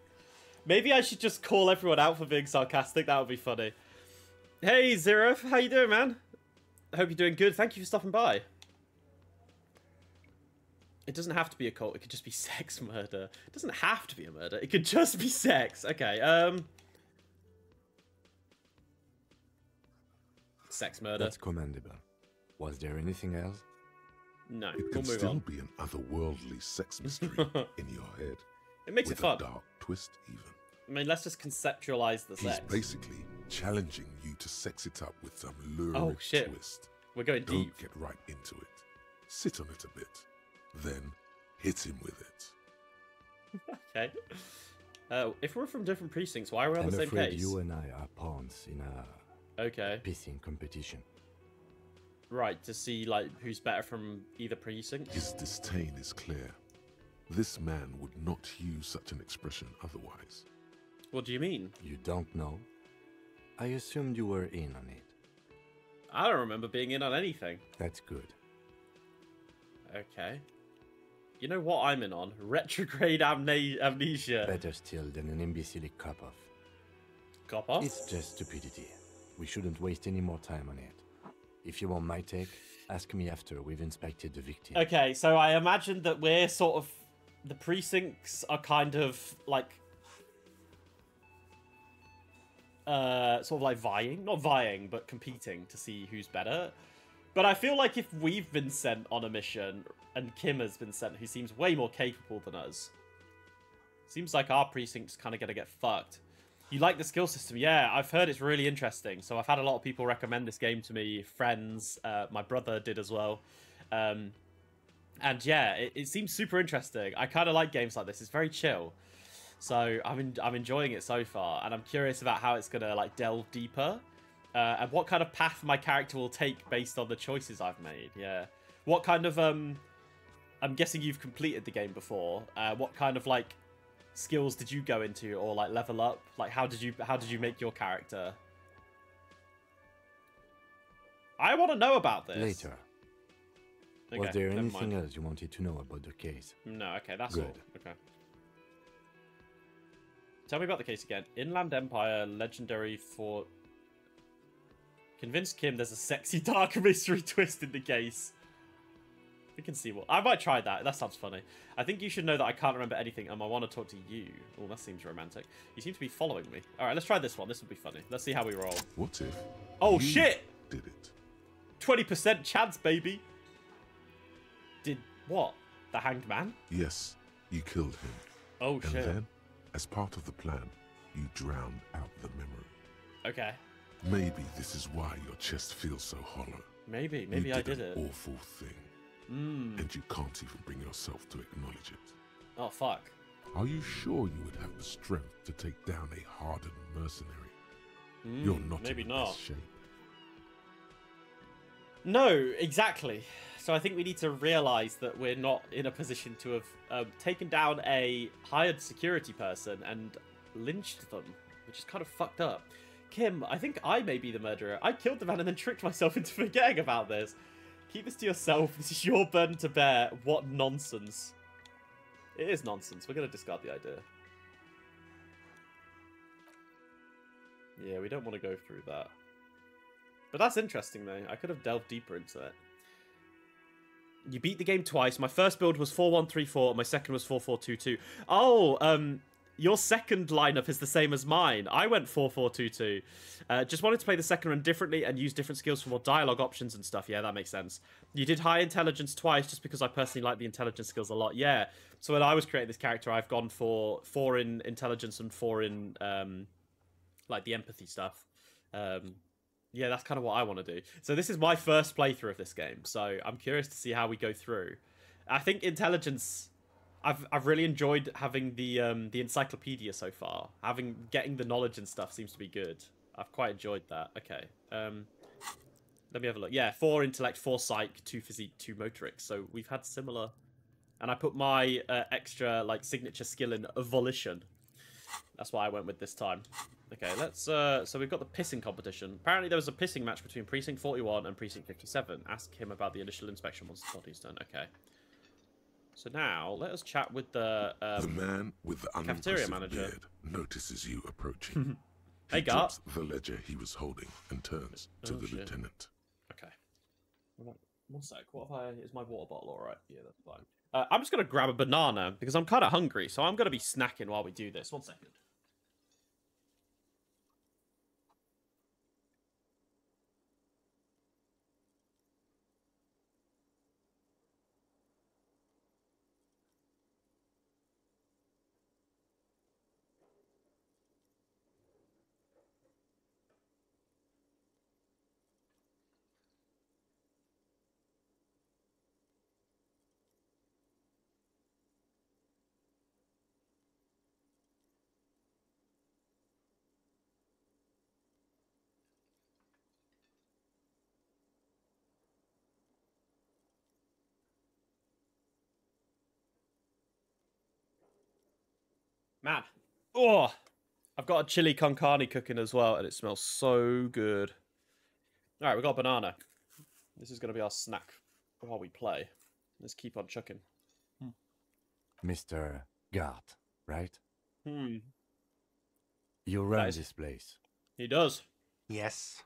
Maybe I should just call everyone out for being sarcastic. That would be funny. Hey, Zero, how you doing, man? I hope you're doing good. Thank you for stopping by. It doesn't have to be a cult. It could just be sex murder. It doesn't have to be a murder. It could just be sex. Okay, sex murder. That's commendable. Was there anything else? No, it can still be an otherworldly sex mystery in your head. It makes it fun. With a dark twist, even. I mean, let's just conceptualize the sex. He's basically challenging you to sex it up with some lurid twist. We're going deep. Don't get right into it. Sit on it a bit. Then hit him with it. Okay. If we're from different precincts, why are we on the same I'm afraid case? you and I are pawns in a pissing competition. Right, to see like who's better from either precinct. His disdain is clear. This man would not use such an expression otherwise. What do you mean? You don't know? I assumed you were in on it. I don't remember being in on anything. That's good. Okay. You know what I'm in on? Retrograde amnesia. Better still than an imbecilic cop-off. Cop-off? It's just stupidity. We shouldn't waste any more time on it. If you want my take, ask me after we've inspected the victim. Okay, so I imagine that we're sort of... The precincts are kind of like... sort of like vying. Not vying, but competing to see who's better. But I feel like if we've been sent on a mission and Kim has been sent, who seems way more capable than us, seems like our precinct's kind of going to get fucked. You like the skill system? Yeah, I've heard it's really interesting. So I've had a lot of people recommend this game to me. Friends, my brother did as well. And yeah, it seems super interesting. I kind of like games like this. It's very chill. So I'm enjoying it so far, and I'm curious about how it's gonna like delve deeper, and what kind of path my character will take based on the choices I've made. Yeah, what kind of I'm guessing you've completed the game before. What kind of like skills did you go into, or like level up? Like how did you make your character? I want to know about this. Later. Okay, Was there never anything mind. else you wanted to know about the case? No, okay, that's Good. all. Okay. Tell me about the case again. Inland Empire, legendary fort. Convince Kim there's a sexy dark mystery twist in the case. We can see what... I might try that. That sounds funny. I think you should know that I can't remember anything, and I want to talk to you. Oh, that seems romantic. You seem to be following me. All right, let's try this one. This will be funny. Let's see how we roll. What if Oh, you shit! did it? 20% chance, baby. Did what? The Hanged Man? Yes, you killed him. Oh, And shit. then, as part of the plan, you drowned out the memory. Okay. Maybe this is why your chest feels so hollow. Maybe You I did it. an awful thing. And you can't even bring yourself to acknowledge it. Oh, fuck. Are you sure you would have the strength to take down a hardened mercenary? You're not maybe in not. best shape. No, exactly. So I think we need to realize that we're not in a position to have taken down a hired security person and lynched them, which is kind of fucked up. Kim, I think I may be the murderer. I killed the man and then tricked myself into forgetting about this. Keep this to yourself. This is your burden to bear. What nonsense. It is nonsense. We're going to discard the idea. Yeah, we don't want to go through that. But that's interesting, though. I could have delved deeper into it. You beat the game twice. My first build was 4134, and my second was 4422. Oh, your second lineup is the same as mine. I went 4422. Just wanted to play the second one differently and use different skills for more dialogue options and stuff. Yeah, that makes sense. You did high intelligence twice just because I personally like the intelligence skills a lot. Yeah. So when I was creating this character, I've gone for 4 in intelligence and 4 in like the empathy stuff. Yeah, that's kind of what I want to do. So this is my first playthrough of this game, so I'm curious to see how we go through. I think intelligence, I've really enjoyed having the encyclopedia so far. Getting the knowledge and stuff seems to be good. I've quite enjoyed that. Okay, let me have a look. Yeah, 4 intellect, 4 psych, 2 physique, 2 motorics. So we've had similar. And I put my extra like signature skill in volition. That's what I went with this time. Okay, let's, so we've got the pissing competition. Apparently there was a pissing match between Precinct 41 and Precinct 57. Ask him about the initial inspection once the body's done. Okay. So now, let us chat with the man with the cafeteria unimpressive manager. beard notices you approaching. Hey, He Gart. drops the ledger he was holding and turns to Oh, the shit. lieutenant. Okay. One sec, what if is my water bottle alright? Yeah, that's fine. I'm just going to grab a banana, because I'm kind of hungry, so I'm going to be snacking while we do this. 1 second. Man. Oh! I've got a chili con carne cooking as well, and it smells so good. Alright, we've got a banana. This is going to be our snack while we play. Let's keep on chucking. Mr. Gart, right? Hmm. You run Nice. this place. He does. Yes.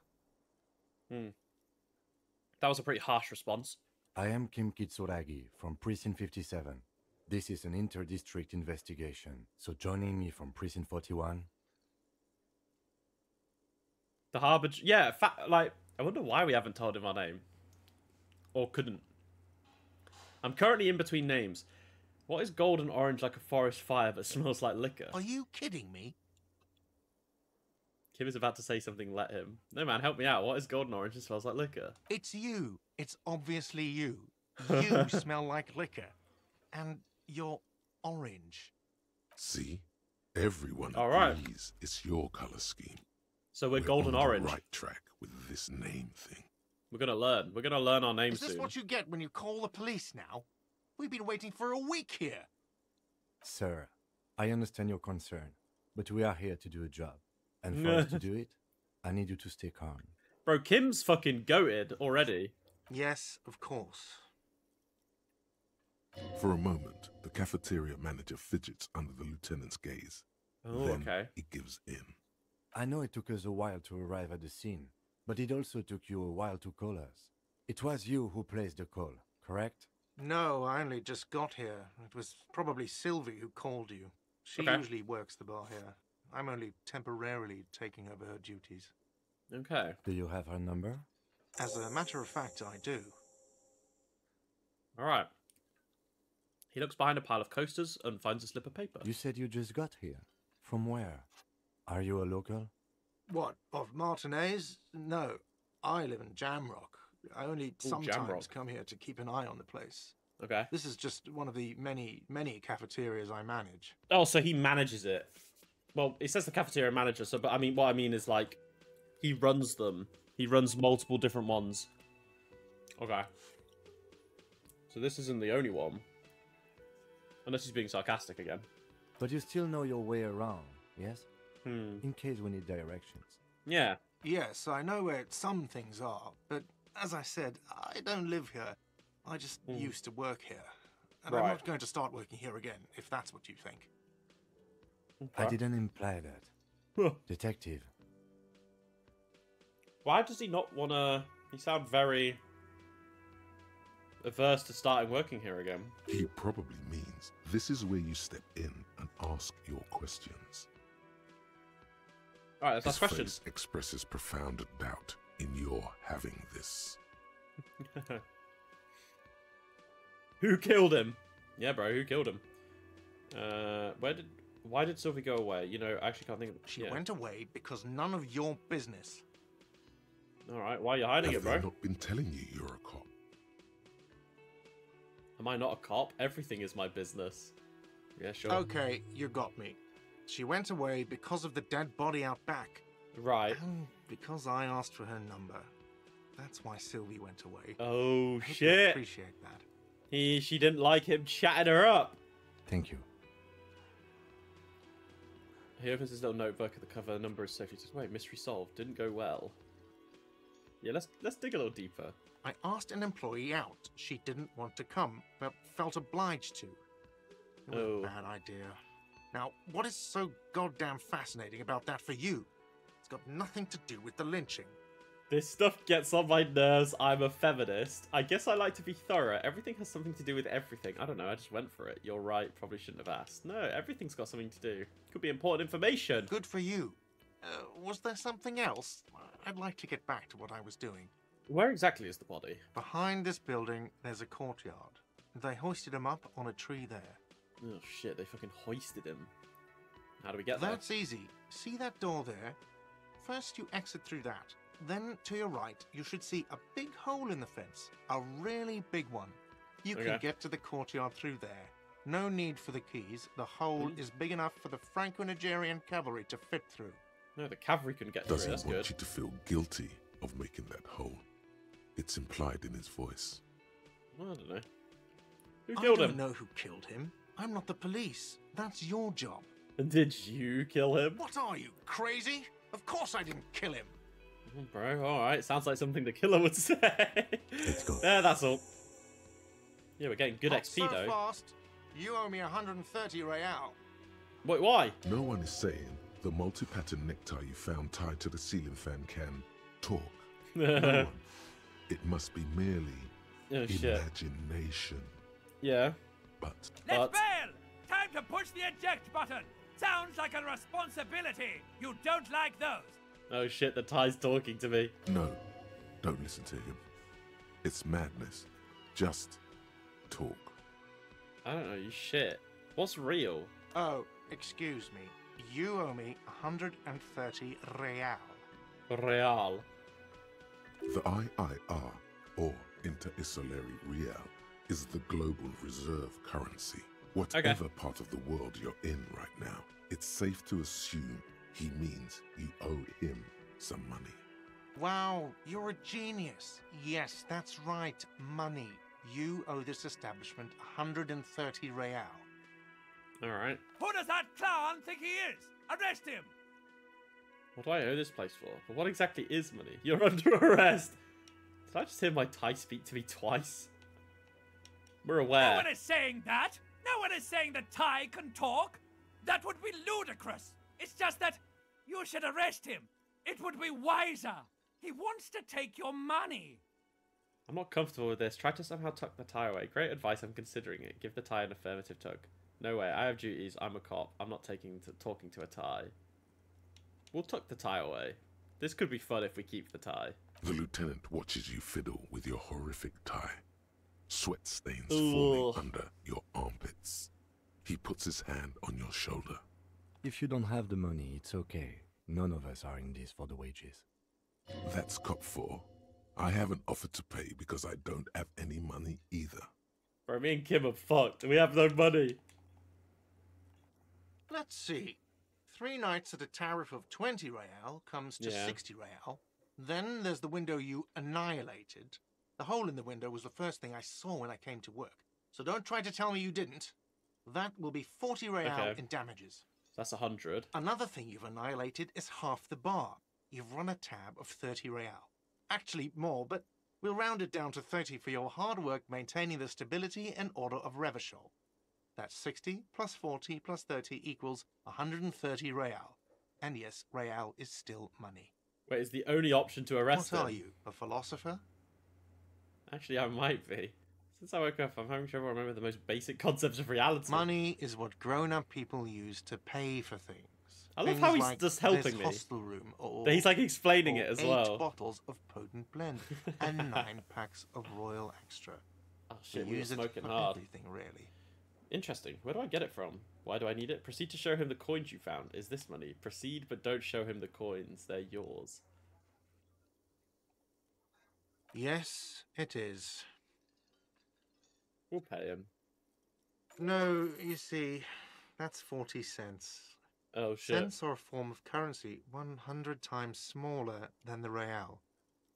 That was a pretty harsh response. I am Kim Kitsuragi from Precinct 57. This is an inter-district investigation, so joining me from Precinct 41... The Harbinger. Yeah, like, I wonder why we haven't told him our name. Or couldn't. I'm currently in between names. What is golden orange like a forest fire that smells like liquor? Are you kidding me? Kim is about to say something, let him. No, man, help me out. What is golden orange that smells like liquor? It's you. It's obviously you. You smell like liquor. And you're orange. See? Everyone All right. agrees it's your color scheme. So we're golden on orange. the right track with this name thing. We're gonna learn. We're gonna learn our names Is this soon. what you get when you call the police now? We've been waiting for a week here. Sir, I understand your concern, but we are here to do a job. And for us to do it, I need you to stay calm. Bro, Kim's fucking goated already. Yes, of course. For a moment, the cafeteria manager fidgets under the lieutenant's gaze. Oh, Then okay. he gives in. I know it took us a while to arrive at the scene, but it also took you a while to call us. It was you who placed the call, correct? No, I only just got here. It was probably Sylvie who called you. She Okay. usually works the bar here. I'm only temporarily taking over her duties. Okay. Do you have her number? As a matter of fact, I do. All right. He looks behind a pile of coasters and finds a slip of paper. You said you just got here. From where? Are you a local? What, of Martinez? No, I live in Jamrock. I only sometimes Jamrock. come here to keep an eye on the place. Okay. This is just one of the many, many cafeterias I manage. Oh, so he manages it. Well, it says the cafeteria manager, so but I mean, what I mean is like, he runs them. He runs multiple different ones. Okay. So this isn't the only one. Unless he's being sarcastic again. But you still know your way around, yes? Hmm. In case we need directions. Yeah. Yes, I know where some things are, but as I said, I don't live here. I just used to work here. And I'm Right. not going to start working here again, if that's what you think. I didn't imply that. Huh. Detective, Why does he not want to... He sounds very averse to starting working here again. He probably means this is where you step in and ask your questions. All right, let's His ask questions. face expresses profound doubt in your having this. Who killed him? Yeah, bro, who killed him? Why did Sylvie go away? You know, I actually can't think of... She yeah. went away because none of your business. All right, why are you hiding Have it, they bro? not been telling you you're a cop? Am I not a cop? Everything is my business. Yeah, sure. Okay, you got me. She went away because of the dead body out back. Right. And because I asked for her number. That's why Sylvie went away. Oh, Hope you shit. appreciate that. She didn't like him chatting her up. thank you. He opens his little notebook at the cover. Number is Sophie. Says, "Wait, mystery solved. Didn't go well." Yeah, let's dig a little deeper. I asked an employee out. She didn't want to come, but felt obliged to. It was Oh. a bad idea. Now, what is so goddamn fascinating about that for you? It's got nothing to do with the lynching. This stuff gets on my nerves. I'm a feminist. I guess I like to be thorough. Everything has something to do with everything. I don't know. I just went for it. You're right. Probably shouldn't have asked. No, everything's got something to do. Could be important information. Good for you. Was there something else? I'd like to get back to what I was doing. Where exactly is the body? Behind this building, there's a courtyard. They hoisted him up on a tree there. Oh shit! They fucking hoisted him. How do we get there? That's easy. See that door there? First, you exit through that. Then, to your right, you should see a big hole in the fence. A really big one. You can Okay. get to the courtyard through there. No need for the keys. The hole is big enough for the Franco-Nigerian cavalry to fit through. No, the cavalry can get Does through. he That's want good. you to feel guilty of making that hole? It's implied in his voice. Well, I don't know. Who I killed don't him? know who killed him. I'm not the police. That's your job. And did you kill him? What are you, crazy? Of course I didn't kill him. Oh, bro, alright. Sounds like something the killer would say. Let's go. Yeah, that's all. Yeah, we're getting good Not XP, so though. fast. You owe me 130 real. Wait, why? No one is saying the multi-pattern necktie you found tied to the ceiling fan can talk. No one. It must be merely Oh, shit. imagination. Yeah. But But- bail! Time to push the eject button! Sounds like a responsibility! You don't like those! Oh, shit, the tie's talking to me. no, don't listen to him. It's madness. Just talk. I don't know, you shit. What's real? Oh, excuse me. You owe me 130 real. Real. The IIR, or Inter-Isolary Real, is the global reserve currency. Whatever part of the world you're in right now, it's safe to assume he means you owe him some money. Wow, you're a genius. Yes, that's right, money. You owe this establishment 130 real. Alright. Who does that clown think he is? Arrest him! What do I owe this place for? But what exactly is money? You're under arrest! Did I just hear my tie speak to me twice? We're aware. No one is saying that! No one is saying that Ty can talk! That would be ludicrous! It's just that you should arrest him! It would be wiser! He wants to take your money! I'm not comfortable with this. Try to somehow tuck the tie away. Great advice, I'm considering it. Give the tie an affirmative tug. No way, I have duties, I'm a cop. I'm not talking to a tie. We'll tuck the tie away. This could be fun if we keep the tie. The lieutenant watches you fiddle with your horrific tie. Sweat stains forming under your armpits. He puts his hand on your shoulder. If you don't have the money, it's okay. None of us are in this for the wages. That's Cop 4. I haven't offered to pay because I don't have any money either. Bro, me and Kim are fucked. We have no money. Let's see. 3 nights at a tariff of 20 real comes to 60 real. Then there's the window you annihilated. The hole in the window was the first thing I saw when I came to work. So don't try to tell me you didn't. That will be 40 real in damages. That's 100. Another thing you've annihilated is half the bar. You've run a tab of 30 real. Actually more, but we'll round it down to 30 for your hard work maintaining the stability and order of Revachol. That's 60 plus 40 plus 30 equals 130 real. And yes, real is still money. Wait, is the only option to arrest him? What are you, a philosopher? Actually, I might be. Since I woke up, I'm having trouble remembering the most basic concepts of reality. Money is what grown-up people use to pay for things. I love how he's just helping me. Hostel room, or, but he's like explaining it as 8 well. 8 bottles of potent blend and 9 packs of Royal Extra. Oh shit, We we're use it smoking for hard. everything, really. Interesting. Where do I get it from? Why do I need it? Proceed to show him the coins you found. Is this money? Proceed, but don't show him the coins. They're yours. Yes, it is. We'll pay him. No, you see, that's 40 cents. Oh shit. Cents are a form of currency 100 times smaller than the real.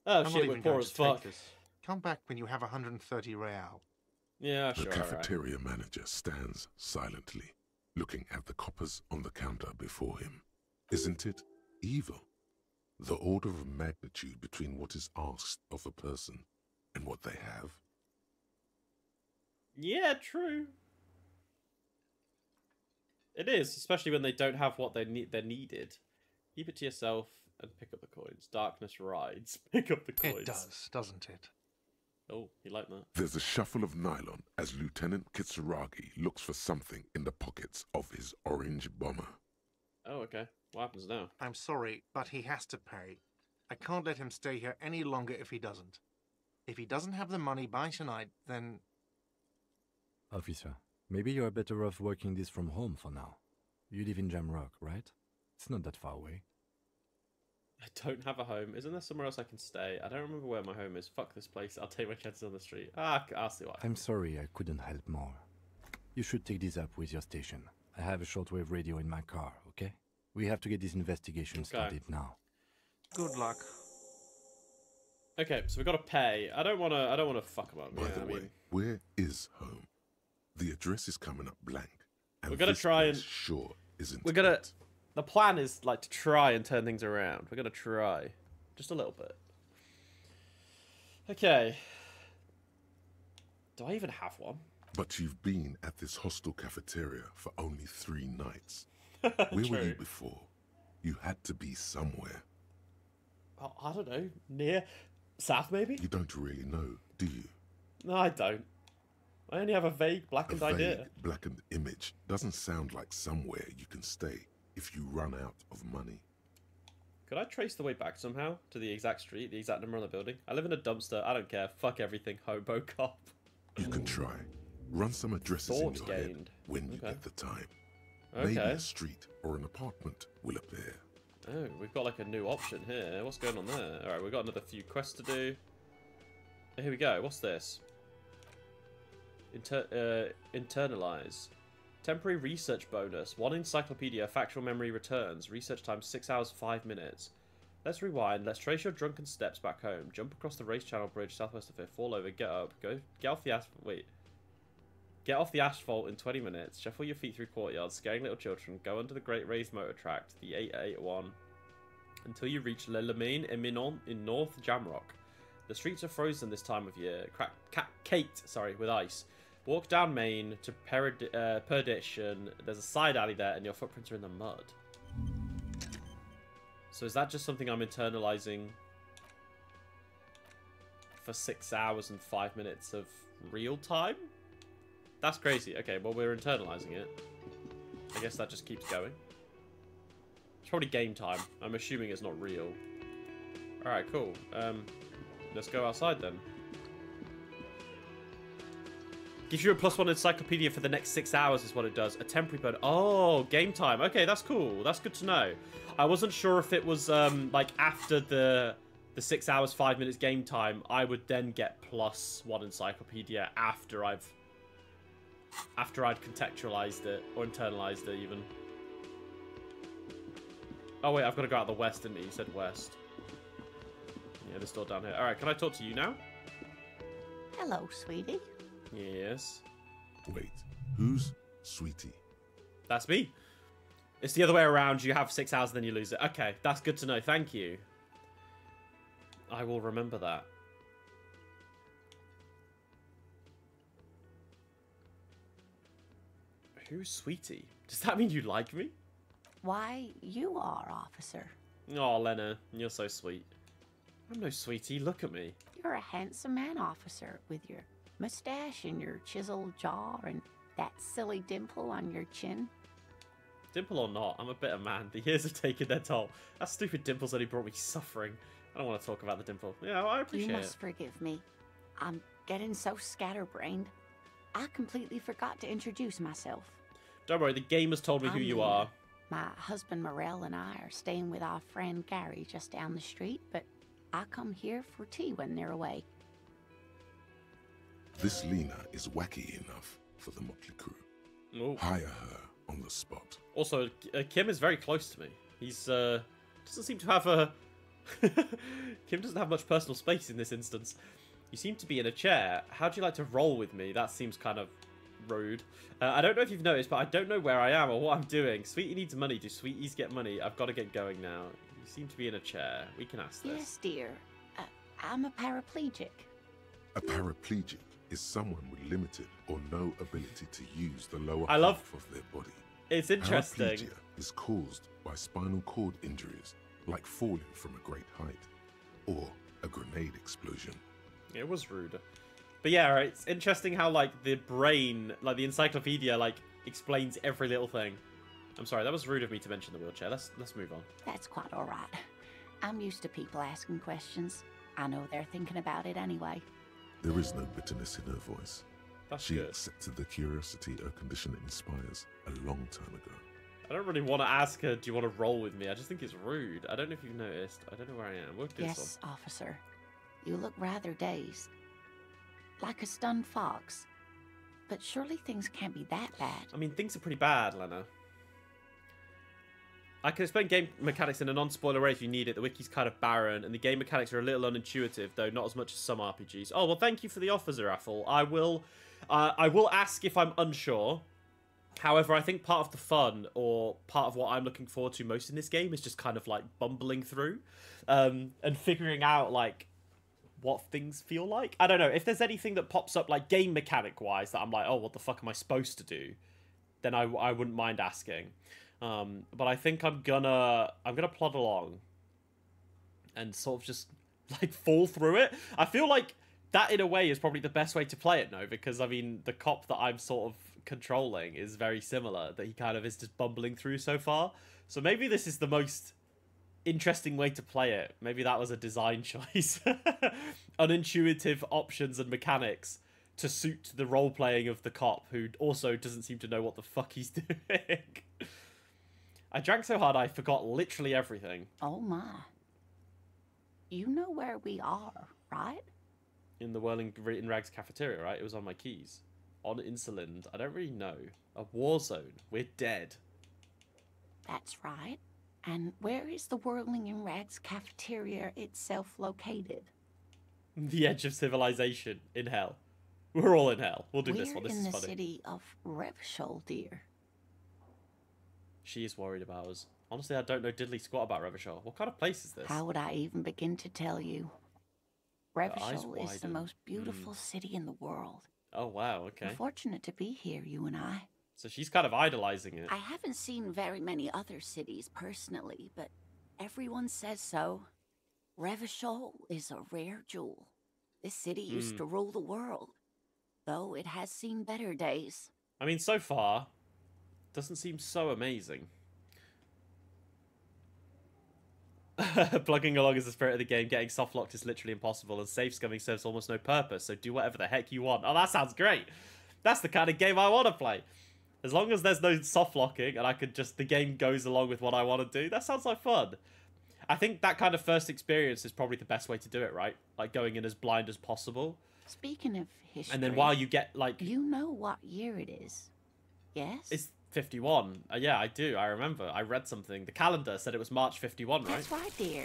Oh I'm shit, we're poor as fuck. Come back when you have 130 real. Yeah, sure. The cafeteria manager stands silently, looking at the coppers on the counter before him. Isn't it evil? The order of magnitude between what is asked of a person and what they have. Yeah, true. It is, especially when they don't have what they're needed. Keep it to yourself and pick up the coins. Darkness rides. Pick up the coins. It does, doesn't it? Oh, you like that? There's a shuffle of nylon as Lieutenant Kitsuragi looks for something in the pockets of his orange bomber. Oh, okay. What happens now? I'm sorry, but he has to pay. I can't let him stay here any longer if he doesn't. If he doesn't have the money by tonight, then... Officer, maybe you're better off working this from home for now. You live in Jamrock, right? It's not that far away. I don't have a home. Isn't there somewhere else I can stay? I don't remember where my home is. Fuck this place. I'll take my chances on the street. I'll see what. I'm sorry I couldn't help more. You should take this up with your station. I have a shortwave radio in my car, okay? We have to get this investigation started now. Good luck. Okay, so we got to pay. I don't want to fuck them up. By the way, where is home? The address is coming up blank. And we're gonna try and sure isn't. We're gonna. The plan is like to try and turn things around. We're gonna try, just a little bit. Okay. Do I even have one? But you've been at this hostel cafeteria for only 3 nights. Where were you before? You had to be somewhere. Oh, I don't know. Near south, maybe? You don't really know, do you? No, I don't. I only have a vague blackened idea. A vague blackened image doesn't sound like somewhere you can stay if you run out of money. Could I trace the way back somehow to the exact street, the exact number on the building? I live in a dumpster. I don't care. Fuck everything. Hobo cop. You can try. Run some addresses in your head when you get the time. Maybe a street or an apartment will appear. Oh, we've got like a new option here. What's going on there? Alright, we've got another few quests to do. Here we go. What's this? Internalize. Temporary research bonus. 1 encyclopedia, factual memory returns. Research time 6 hours, 5 minutes. Let's rewind. Let's trace your drunken steps back home. Jump across the race channel bridge southwest of here. Fall over. Get up. Get off the asphalt. Wait. Get off the asphalt in 20 minutes. Shuffle your feet through courtyards, scaring little children. Go under the Great Raised Motor Tract, the 881, until you reach Le Lemaine Eminent in North Jamrock. The streets are frozen this time of year. With ice. Walk down Main to Perdition. There's a side alley there, and your footprints are in the mud. So is that just something I'm internalizing for 6 hours and 5 minutes of real time? That's crazy. Okay, well, we're internalizing it. I guess that just keeps going. It's probably game time. I'm assuming it's not real. Alright, cool. Let's go outside then. Gives you a +1 encyclopedia for the next 6 hours is what it does. A temporary bonus. Oh, game time. Okay, that's cool. That's good to know. I wasn't sure if it was, like, after the 6 hours, 5 minutes game time, I would then get +1 encyclopedia after I'd contextualized it, or internalized it, even. Oh, wait, I've got to go out the west, didn't it? You said west. Yeah, this door down here. Alright, can I talk to you now? Hello, sweetie. Yes. Wait, who's Sweetie? That's me. It's the other way around. You have 6 hours, then you lose it. Okay, that's good to know. Thank you. I will remember that. Who's Sweetie? Does that mean you like me? Why, you are, officer. Oh, Lena, you're so sweet. I'm no sweetie. Look at me. You're a handsome man, officer, with your mustache and your chiseled jaw and that silly dimple on your chin. Dimple or not, I'm a bitter man. The years have taken their toll. That stupid dimple's only brought me suffering. I don't want to talk about the dimple. Yeah, I appreciate it. You must forgive me. I'm getting so scatterbrained. I completely forgot to introduce myself. Don't worry, the game has told me who you are. My husband Morel and I are staying with our friend Gary just down the street, but I come here for tea when they're away. This Lena is wacky enough for the motley crew. Ooh. Hire her on the spot. Also, Kim is very close to me. He's doesn't seem to have a Kim doesn't have much personal space in this instance. You seem to be in a chair. How'd you like to roll with me? That seems kind of rude. I don't know if you've noticed, but I don't know where I am or what I'm doing. Sweetie needs money. Do sweeties get money? I've got to get going now. You seem to be in a chair. We can ask this. Yes, dear. I'm a paraplegic. A paraplegic is someone with limited or no ability to use the lower half of their body. It's interesting. Paraplegia is caused by spinal cord injuries, like falling from a great height, or a grenade explosion. It was rude. But yeah, right, it's interesting how, like, the brain, like, the encyclopedia, like, explains every little thing. I'm sorry, that was rude of me to mention the wheelchair. Let's move on. That's quite all right. I'm used to people asking questions. I know they're thinking about it anyway. There is no bitterness in her voice. That's she good. accepted the curiosity her condition inspires a long time ago. I don't really want to ask her, do you want to roll with me? I just think it's rude. I don't know if you've noticed. I don't know where I am. We'll do Yes, officer. You look rather dazed. Like a stunned fox. But surely things can't be that bad. I mean, things are pretty bad, Lena. I can explain game mechanics in a non-spoiler way if you need it. The wiki's kind of barren, and the game mechanics are a little unintuitive, though not as much as some RPGs. Oh, well, thank you for the offer, Zeraffel. I will ask if I'm unsure. However, I think part of the fun, or part of what I'm looking forward to most in this game, is just kind of, like, bumbling through, and figuring out, like, what things feel like. I don't know. If there's anything that pops up, like, game mechanic-wise, that I'm like, oh, what the fuck am I supposed to do? Then I wouldn't mind asking. But I think I'm gonna plod along and sort of just, like, fall through it. I feel like that, in a way, is probably the best way to play it now, because, I mean, the cop that I'm sort of controlling is very similar, that he kind of is just bumbling through so far. So maybe this is the most interesting way to play it. Maybe that was a design choice. Unintuitive options and mechanics to suit the role-playing of the cop, who also doesn't seem to know what the fuck he's doing. I drank so hard I forgot literally everything. Oh my. You know where we are, right? In the Whirling in Rags cafeteria, right? It was on my keys. on Insolend? I don't really know. A war zone. We're dead. That's right. And where is the Whirling in Rags cafeteria itself located? The edge of civilization in hell. We're all in hell. We'll do this one. This We're is in the funny. city of Revachol, dear. She is worried about us. Honestly, I don't know diddly squat about Revachol. What kind of place is this? How would I even begin to tell you? Revachol is the widen. most beautiful city in the world. Oh, wow, okay. We're fortunate to be here, you and I. So she's kind of idolizing it. I haven't seen very many other cities personally, but everyone says so. Revachol is a rare jewel. This city used to rule the world, though it has seen better days. I mean, so far, doesn't seem so amazing. Plugging along is the spirit of the game. Getting soft-locked is literally impossible, and safe scumming serves almost no purpose, so do whatever the heck you want. Oh, that sounds great. That's the kind of game I want to play. As long as there's no soft-locking, and I could just... the game goes along with what I want to do, that sounds like fun. I think that kind of first experience is probably the best way to do it, right? Like, going in as blind as possible. Speaking of history... And then while you get, like... You know what year it is, yes? It's 51. Yeah, I do. I remember. I read something. The calendar said it was March 51, right? That's right, dear.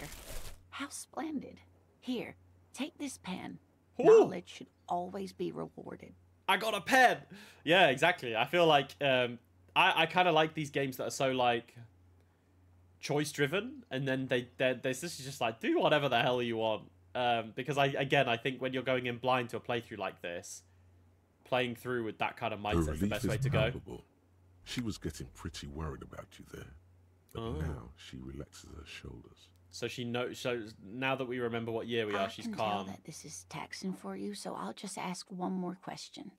How splendid. Here, take this pen. Ooh. Knowledge should always be rewarded. I got a pen! Yeah, exactly. I feel like... I kind of like these games that are so, like... choice-driven, and then they're just like, do whatever the hell you want. Because, I think when you're going in blind to a playthrough like this, playing through with that kind of mindset is the best way to go. She was getting pretty worried about you there. But now she relaxes her shoulders. So she knows. So now that we remember what year we are, she's I can calm. tell that this is taxing for you, so I'll just ask one more question.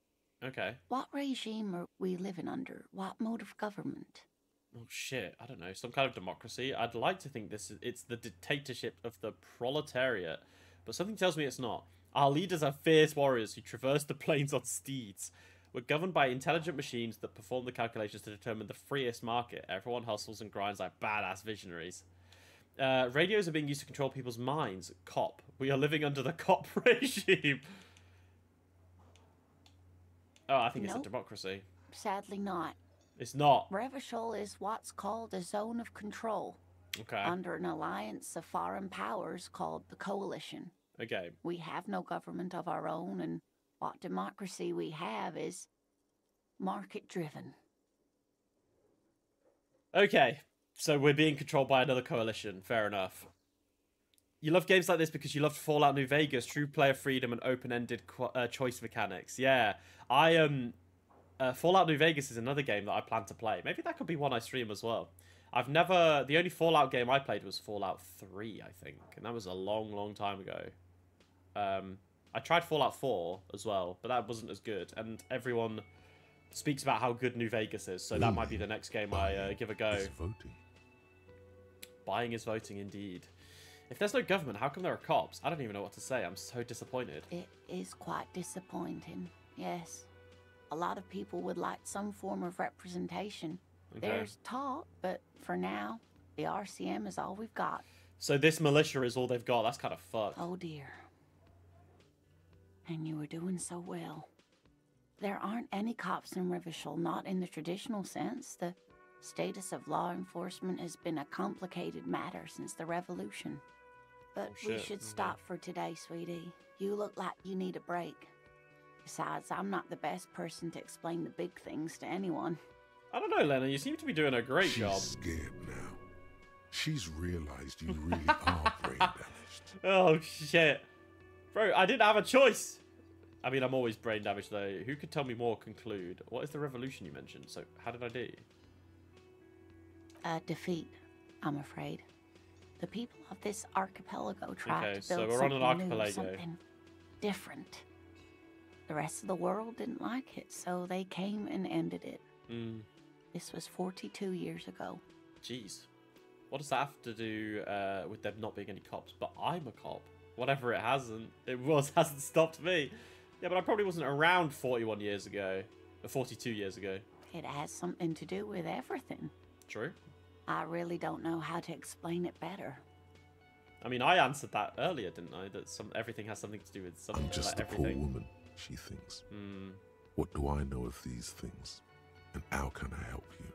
Okay. What regime are we living under? What mode of government? Oh shit! I don't know. Some kind of democracy. I'd like to think it's the dictatorship of the proletariat, but something tells me it's not. Our leaders are fierce warriors who traverse the plains on steeds. We're governed by intelligent machines that perform the calculations to determine the freest market. Everyone hustles and grinds like badass visionaries. Radios are being used to control people's minds. COP. We are living under the COP regime. Oh, I think it's a democracy. Sadly not. It's not. Revachol is what's called a zone of control. Okay. Under an alliance of foreign powers called the Coalition. Okay. We have no government of our own, and what democracy we have is market-driven. Okay, so we're being controlled by another coalition. Fair enough. You love games like this because you love Fallout New Vegas, true player freedom and open-ended choice mechanics. Yeah, Fallout New Vegas is another game that I plan to play. Maybe that could be one I stream as well. The only Fallout game I played was Fallout 3, I think, and that was a long, long time ago. I tried Fallout 4 as well, but that wasn't as good, and everyone speaks about how good New Vegas is, so that might be the next game I give a go. Voting. Buying is voting, indeed. If there's no government, how come there are cops? I don't even know what to say. I'm so disappointed. It is quite disappointing, yes. A lot of people would like some form of representation. Okay. There's talk, but for now, the RCM is all we've got. So this militia is all they've got. That's kind of fucked. Oh dear. And you were doing so well. There aren't any cops in Revachol, not in the traditional sense. The status of law enforcement has been a complicated matter since the revolution. But we should stop for today, sweetie. You look like you need a break. Besides, I'm not the best person to explain the big things to anyone. I don't know, Lena. You seem to be doing a great job. She's scared now. She's realized you really are brain damaged. Oh, shit. Bro, I didn't have a choice. I mean, I'm always brain damaged, though. Who could tell me more? Conclude. What is the revolution you mentioned? So, how did I do? Defeat, I'm afraid. The people of this archipelago tried to so build we're on an something new, archipelago. something different. The rest of the world didn't like it, so they came and ended it. This was 42 years ago. Jeez. What does that have to do with them not being any cops? But I'm a cop. Whatever it hasn't stopped me. Yeah, but I probably wasn't around 41 years ago. Or 42 years ago. It has something to do with everything. True. I really don't know how to explain it better. I mean, I answered that earlier, didn't I? That everything has something to do with something. I'm just like a poor everything. woman, she thinks. What do I know of these things? And how can I help you?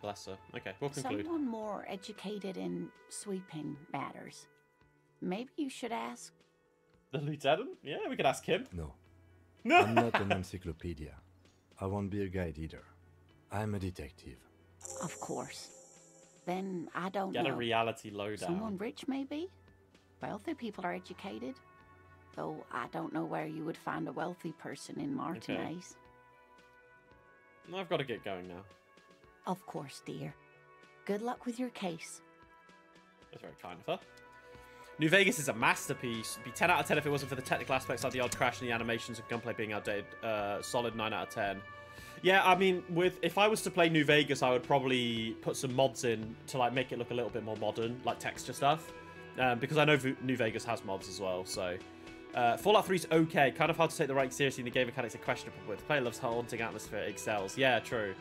Bless her. Okay, we'll conclude. Someone more educated in sweeping matters. Maybe you should ask. The lieutenant? Yeah, we could ask him. No. I'm not an encyclopedia. I won't be a guide either. I'm a detective. Of course. Then I don't know. Get a reality lowdown. Someone rich, maybe? Wealthy people are educated. Though I don't know where you would find a wealthy person in Martinez. Okay. I've got to get going now. Of course, dear. Good luck with your case. That's very kind of her. New Vegas is a masterpiece. It'd be 10 out of 10 if it wasn't for the technical aspects like the odd crash and the animations and gunplay being outdated. Solid 9 out of 10. Yeah, I mean, if I was to play New Vegas, I would probably put some mods in to like make it look a little bit more modern, like texture stuff. Because I know New Vegas has mods as well, so... Fallout 3 is okay. Kind of hard to take the right seriously in the game mechanics are questionable with. Player loves haunting atmosphere, excels. Yeah, true.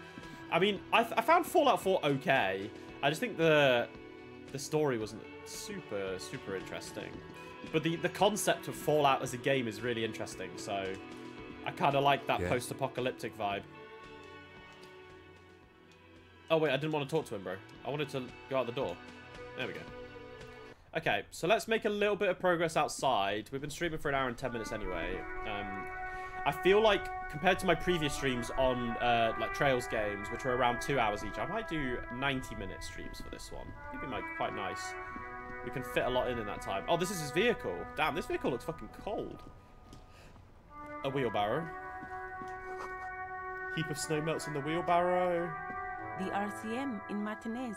I mean, I found Fallout 4 okay. I just think the story wasn't super interesting. But the concept of Fallout as a game is really interesting, so I kind of like that post-apocalyptic vibe. Oh wait, I didn't want to talk to him, bro. I wanted to go out the door. There we go. Okay, so let's make a little bit of progress outside. We've been streaming for 1 hour and 10 minutes anyway. I feel like, compared to my previous streams on like Trails games, which were around 2 hours each, I might do 90-minute streams for this one. I think it might be quite nice. We can fit a lot in that time. Oh, this is his vehicle. Damn, this vehicle looks fucking cold. A wheelbarrow. Heap of snow melts in the wheelbarrow. The RCM in Martinez.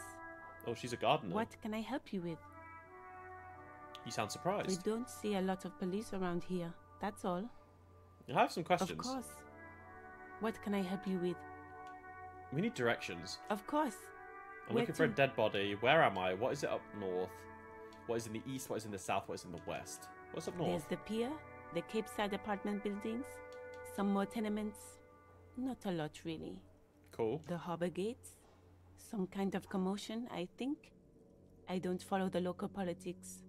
Oh, she's a gardener. What can I help you with? You sound We surprised. don't see a lot of police around here. That's all. I have some questions. Of course. What can I help you with? We need directions. Of course. I'm looking for a dead body. Where am I? What is it up north? What is in the east? What is in the south? What is in the west? What's up north? There's the pier, the Cape Side apartment buildings, some more tenements. Not a lot, really. Cool. The harbor gates. Some kind of commotion, I think. I don't follow the local politics.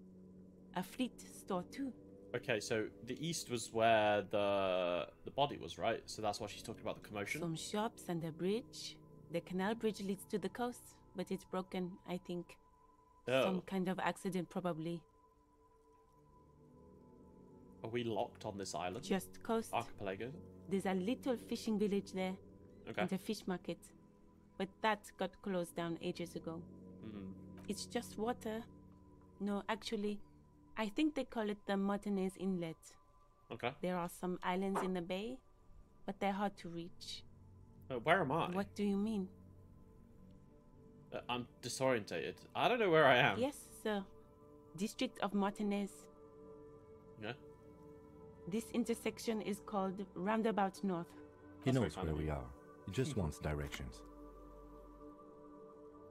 A fleet store, too. Okay, so the east was where the body was, right? So that's why she's talking about the commotion. Some shops and a bridge. The canal bridge leads to the coast, but it's broken, I think. Oh. Some kind of accident, probably. Are we locked on this island? Just coast. Archipelago? There's a little fishing village there. Okay. And a fish market. But that got closed down ages ago. Mm. It's just water. No, actually, I think they call it the Martinez Inlet. Okay. There are some islands in the bay, but they're hard to reach. Where am I? What do you mean? I'm disorientated. I don't know where I am. Yes, sir. District of Martinez. Yeah. This intersection is called Roundabout North. He knows where we are. He just wants directions.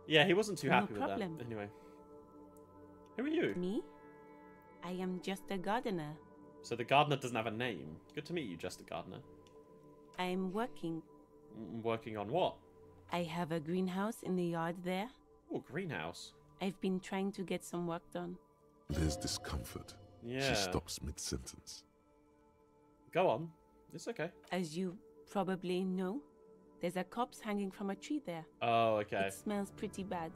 Yeah, he wasn't too happy No with problem. that. Anyway. Who are you? Me? I am just a gardener. So the gardener doesn't have a name. Good to meet you, just a gardener. I'm working. Working on what? I have a greenhouse in the yard there. Oh, greenhouse. I've been trying to get some work done. There's discomfort. Yeah. She stops mid-sentence. Go on. It's okay. As you probably know, there's a corpse hanging from a tree there. Oh, okay. It smells pretty bad.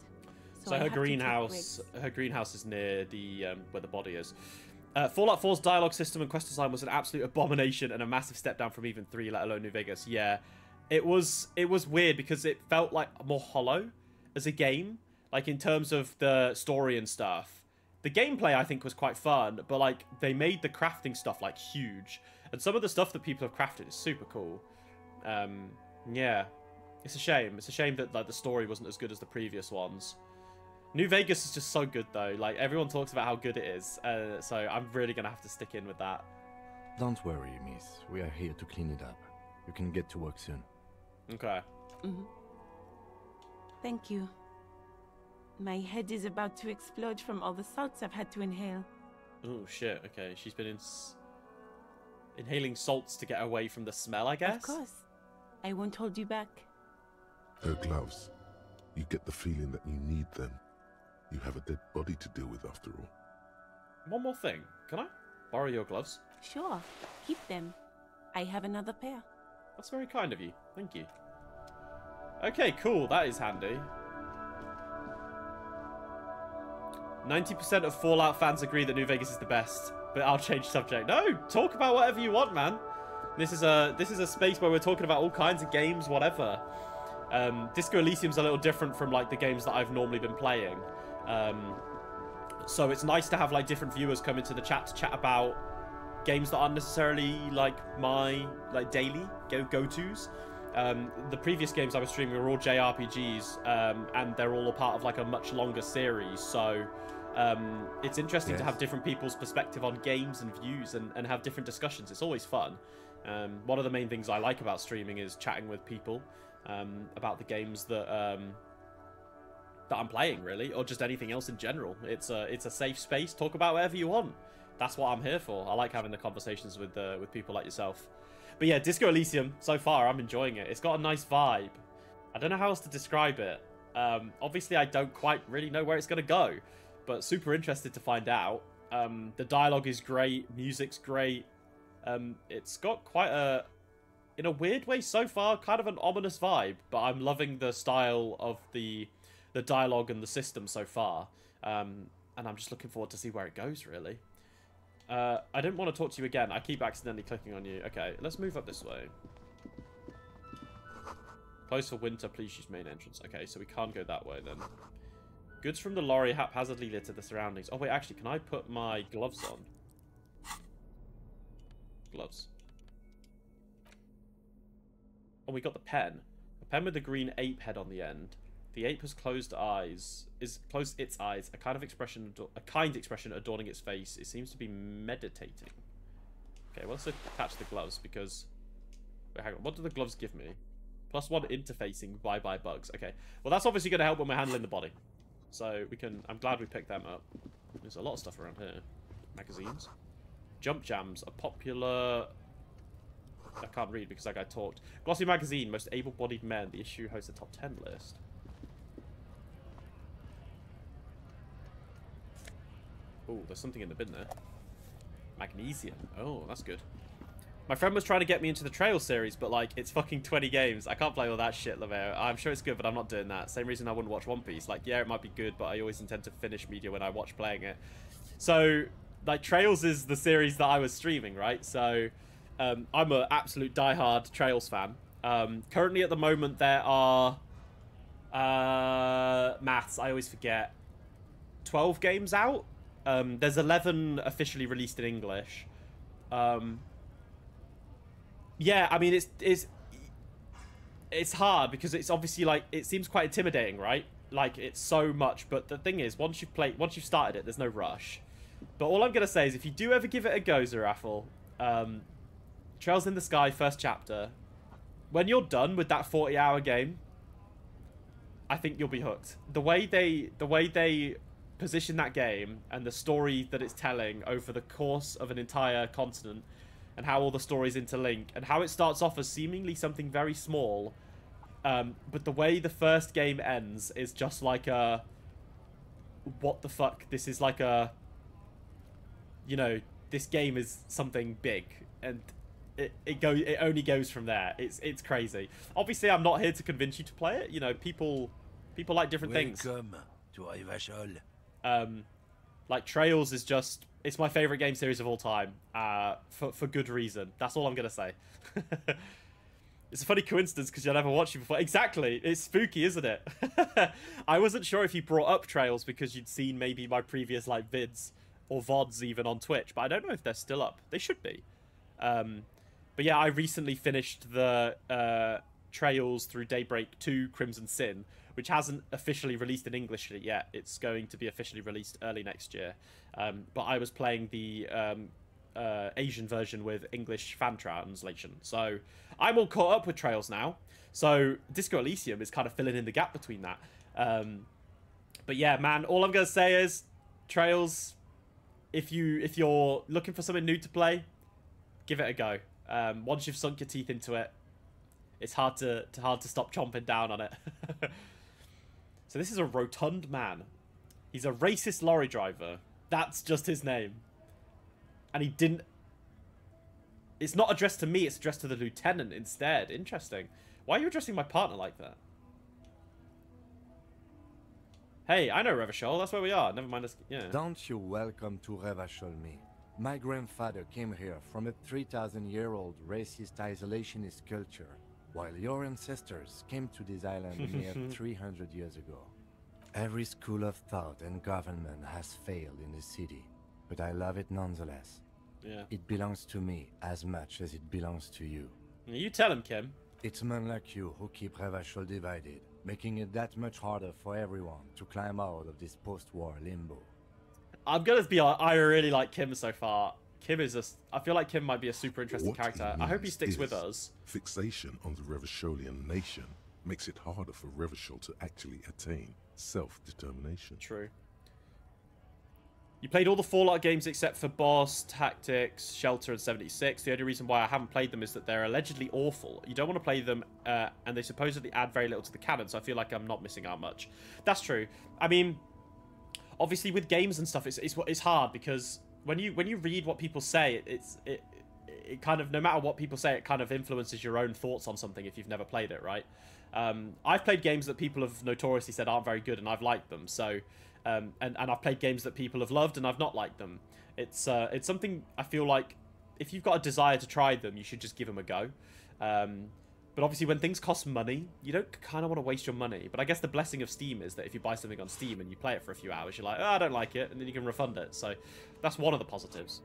So I her have to take greenhouse, breaks. is near the where the body is. Fallout 4's dialogue system and quest design was an absolute abomination and a massive step down from even 3, let alone New Vegas. Yeah, it was weird because it felt like more hollow as a game, like in terms of the story and stuff. The gameplay I think was quite fun, but like they made the crafting stuff like huge, and some of the stuff that people have crafted is super cool. Yeah, it's a shame. It's a shame that like the story wasn't as good as the previous ones. New Vegas is just so good though. Like everyone talks about how good it is, so I'm really gonna have to stick in with that. Don't worry, miss. We are here to clean it up. You can get to work soon. Okay. Thank you. My head is about to explode from all the salts I've had to inhale. Oh shit. Okay, she's been inhaling salts to get away from the smell, I guess. Of course. I won't hold you back. Her gloves. You get the feeling that you need them. You have a dead body to deal with after all. One more thing. Can I borrow your gloves? Sure. Keep them. I have another pair. That's very kind of you. Thank you. Okay, cool. That is handy. 90% of Fallout fans agree that New Vegas is the best, but I'll change subject. No, talk about whatever you want, man. This is a space where we're talking about all kinds of games, whatever. Disco Elysium's a little different from like the games that I've normally been playing. So it's nice to have like different viewers come into the chat to chat about games that aren't necessarily like my like daily go-tos. The previous games I was streaming were all JRPGs, and they're all a part of like a much longer series. So it's interesting to have different people's perspective on games and views and have different discussions. It's always fun. One of the main things I like about streaming is chatting with people about the games that I'm playing, really, or just anything else in general. It's a safe space. Talk about whatever you want. That's what I'm here for. I like having the conversations with people like yourself. But yeah, Disco Elysium, so far, I'm enjoying it. It's got a nice vibe. I don't know how else to describe it. Obviously, I don't quite really know where it's going to go, but super interested to find out. The dialogue is great. Music's great. It's got quite a, in a weird way so far, kind of an ominous vibe, but I'm loving the style of the dialogue and the system so far. And I'm just looking forward to see where it goes, really. I didn't want to talk to you again. I keep accidentally clicking on you. Okay, let's move up this way. Close for winter, please use main entrance. Okay, so we can't go that way then. Goods from the lorry haphazardly litter the surroundings. Oh wait, actually, can I put my gloves on? Gloves. Oh, we got the pen. A pen with the green ape head on the end. The ape has closed its eyes, a kind expression adorning its face. It seems to be meditating. Okay, well, let's attach the gloves because... Wait, hang on. What do the gloves give me? +1 interfacing, bye-bye bugs. Okay, well, that's obviously going to help when we're handling the body. So we can... I'm glad we picked them up. There's a lot of stuff around here. Magazines. Jump jams, a popular... I can't read because that guy talked. Glossy magazine, most able-bodied men. The issue hosts a top 10 list. Oh, there's something in the bin there. Magnesium. Oh, that's good. My friend was trying to get me into the Trail series, but like, it's fucking 20 games. I can't play all that shit, Laveo. I'm sure it's good, but I'm not doing that. Same reason I wouldn't watch One Piece. Like, yeah, it might be good, but I always intend to finish media when I watch playing it. So, like, Trails is the series that I was streaming, right? So, I'm an absolute diehard Trails fan. Currently, at the moment, there are... maths, I always forget. 12 games out? There's 11 officially released in English. Yeah, I mean, it's hard because it's obviously like, it seems quite intimidating, right? Like, it's so much, but the thing is, once you've started it, there's no rush. But all I'm gonna say is, if you do ever give it a go, Zeraffle, Trails in the Sky, first chapter, when you're done with that 40-hour game, I think you'll be hooked. The way they position that game and the story that it's telling over the course of an entire continent and how all the stories interlink and how it starts off as seemingly something very small, but the way the first game ends is just like a, what the fuck, this is like a, you know, this game is something big, and it only goes from there. It's crazy. Obviously, I'm not here to convince you to play it. You know, people like different things. Welcome to Ivashol. Like, Trails is just, it's my favorite game series of all time, for good reason. That's all I'm gonna say. It's a funny coincidence because you've never watched it before. Exactly, it's spooky, isn't it? I wasn't sure if you brought up Trails because you'd seen maybe my previous like vids or VODs even on Twitch, but I don't know if they're still up. They should be. But yeah, I recently finished the Trails Through Daybreak 2 Crimson Sin, which hasn't officially released in English yet. It's going to be officially released early next year. But I was playing the Asian version with English fan translation. So I'm all caught up with Trails now. So Disco Elysium is kind of filling in the gap between that. But yeah, man, all I'm going to say is Trails, if you're looking for something new to play, give it a go. Once you've sunk your teeth into it, it's hard to stop chomping down on it. So this is a rotund man. He's a racist lorry driver. That's just his name. And he didn't... It's not addressed to me, it's addressed to the lieutenant instead. Interesting. Why are you addressing my partner like that? Hey, I know Revachol, that's where we are. Never mind us. Yeah. Don't you welcome to Revachol me. My grandfather came here from a 3,000-year-old racist isolationist culture, while your ancestors came to this island mere 300 years ago. Every school of thought and government has failed in the city, but I love it nonetheless. Yeah. It belongs to me as much as it belongs to you. You tell him, Kim. It's men like you who keep Revachol divided, making it that much harder for everyone to climb out of this post-war limbo. I'm gonna be honest, I really like Kim so far. Kim is I feel like Kim might be a super interesting character. I hope he sticks with us. Fixation on the Revacholian nation makes it harder for Revachol to actually attain self-determination. True. You played all the Fallout games except for Boss, Tactics, Shelter, and 76. The only reason why I haven't played them is that they're allegedly awful. You don't want to play them, and they supposedly add very little to the canon, so I feel like I'm not missing out much. That's true. I mean, obviously with games and stuff, it's hard because when you read what people say, it kind of, no matter what people say, it kind of influences your own thoughts on something if you've never played it, right? I've played games that people have notoriously said aren't very good, and I've liked them. So, and I've played games that people have loved, and I've not liked them. It's something I feel like if you've got a desire to try them, you should just give them a go. But obviously, when things cost money, you don't kind of want to waste your money. But I guess the blessing of Steam is that if you buy something on Steam and you play it for a few hours, you're like, oh, I don't like it, and then you can refund it. So that's one of the positives.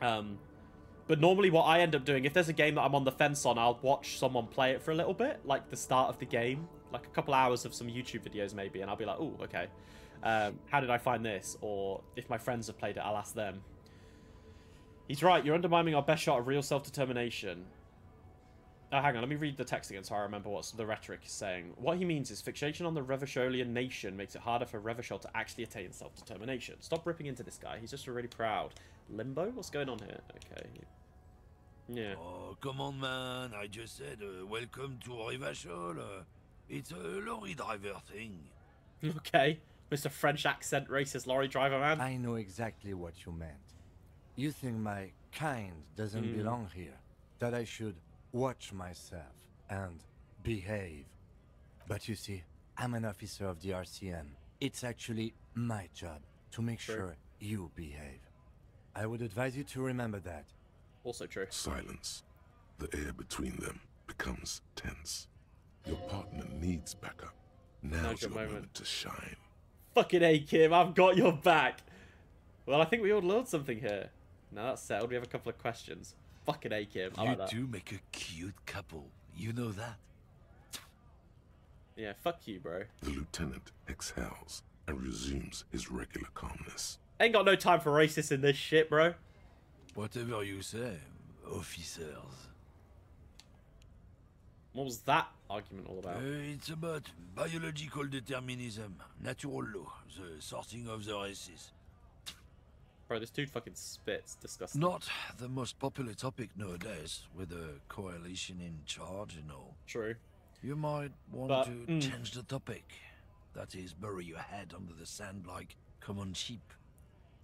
But normally what I end up doing, if there's a game that I'm on the fence on, I'll watch someone play it for a little bit, like the start of the game, like a couple hours of some YouTube videos maybe, and I'll be like, oh, okay. How did I find this? Or if my friends have played it, I'll ask them. He's right, you're undermining our best shot of real self-determination. Oh, hang on, let me read the text again so I remember what the rhetoric is saying. What he means is fixation on the Revacholian nation makes it harder for Revachol to actually attain self-determination. Stop ripping into this guy, he's just really proud. Limbo? What's going on here? Okay. Yeah. Oh, come on, man. I just said, welcome to Revachol. It's a lorry driver thing. Okay. Mr. French accent racist lorry driver man. I know exactly what you meant. You think my kind doesn't belong here. That I should watch myself and behave. But you see, I'm an officer of the RCM. It's actually my job to make sure you behave. I would advise you to remember that. Also true. Silence. The air between them becomes tense. Your partner needs backup. Now's your moment to shine. Fucking A, Kim, I've got your back. Well, I think we all learned something here. Now that's settled, we have a couple of questions. Fucking A, Kim, I like that. You two make a cute couple. You know that? Yeah, fuck you, bro. The lieutenant exhales and resumes his regular calmness. Ain't got no time for racists in this shit, bro. Whatever you say, officers. What was that argument all about? It's about biological determinism, natural law, the sorting of the races. Bro, this dude fucking spits. Disgusting. Not the most popular topic nowadays, with a coalition in charge and all. True. You might want to change the topic. That is, bury your head under the sand like common sheep.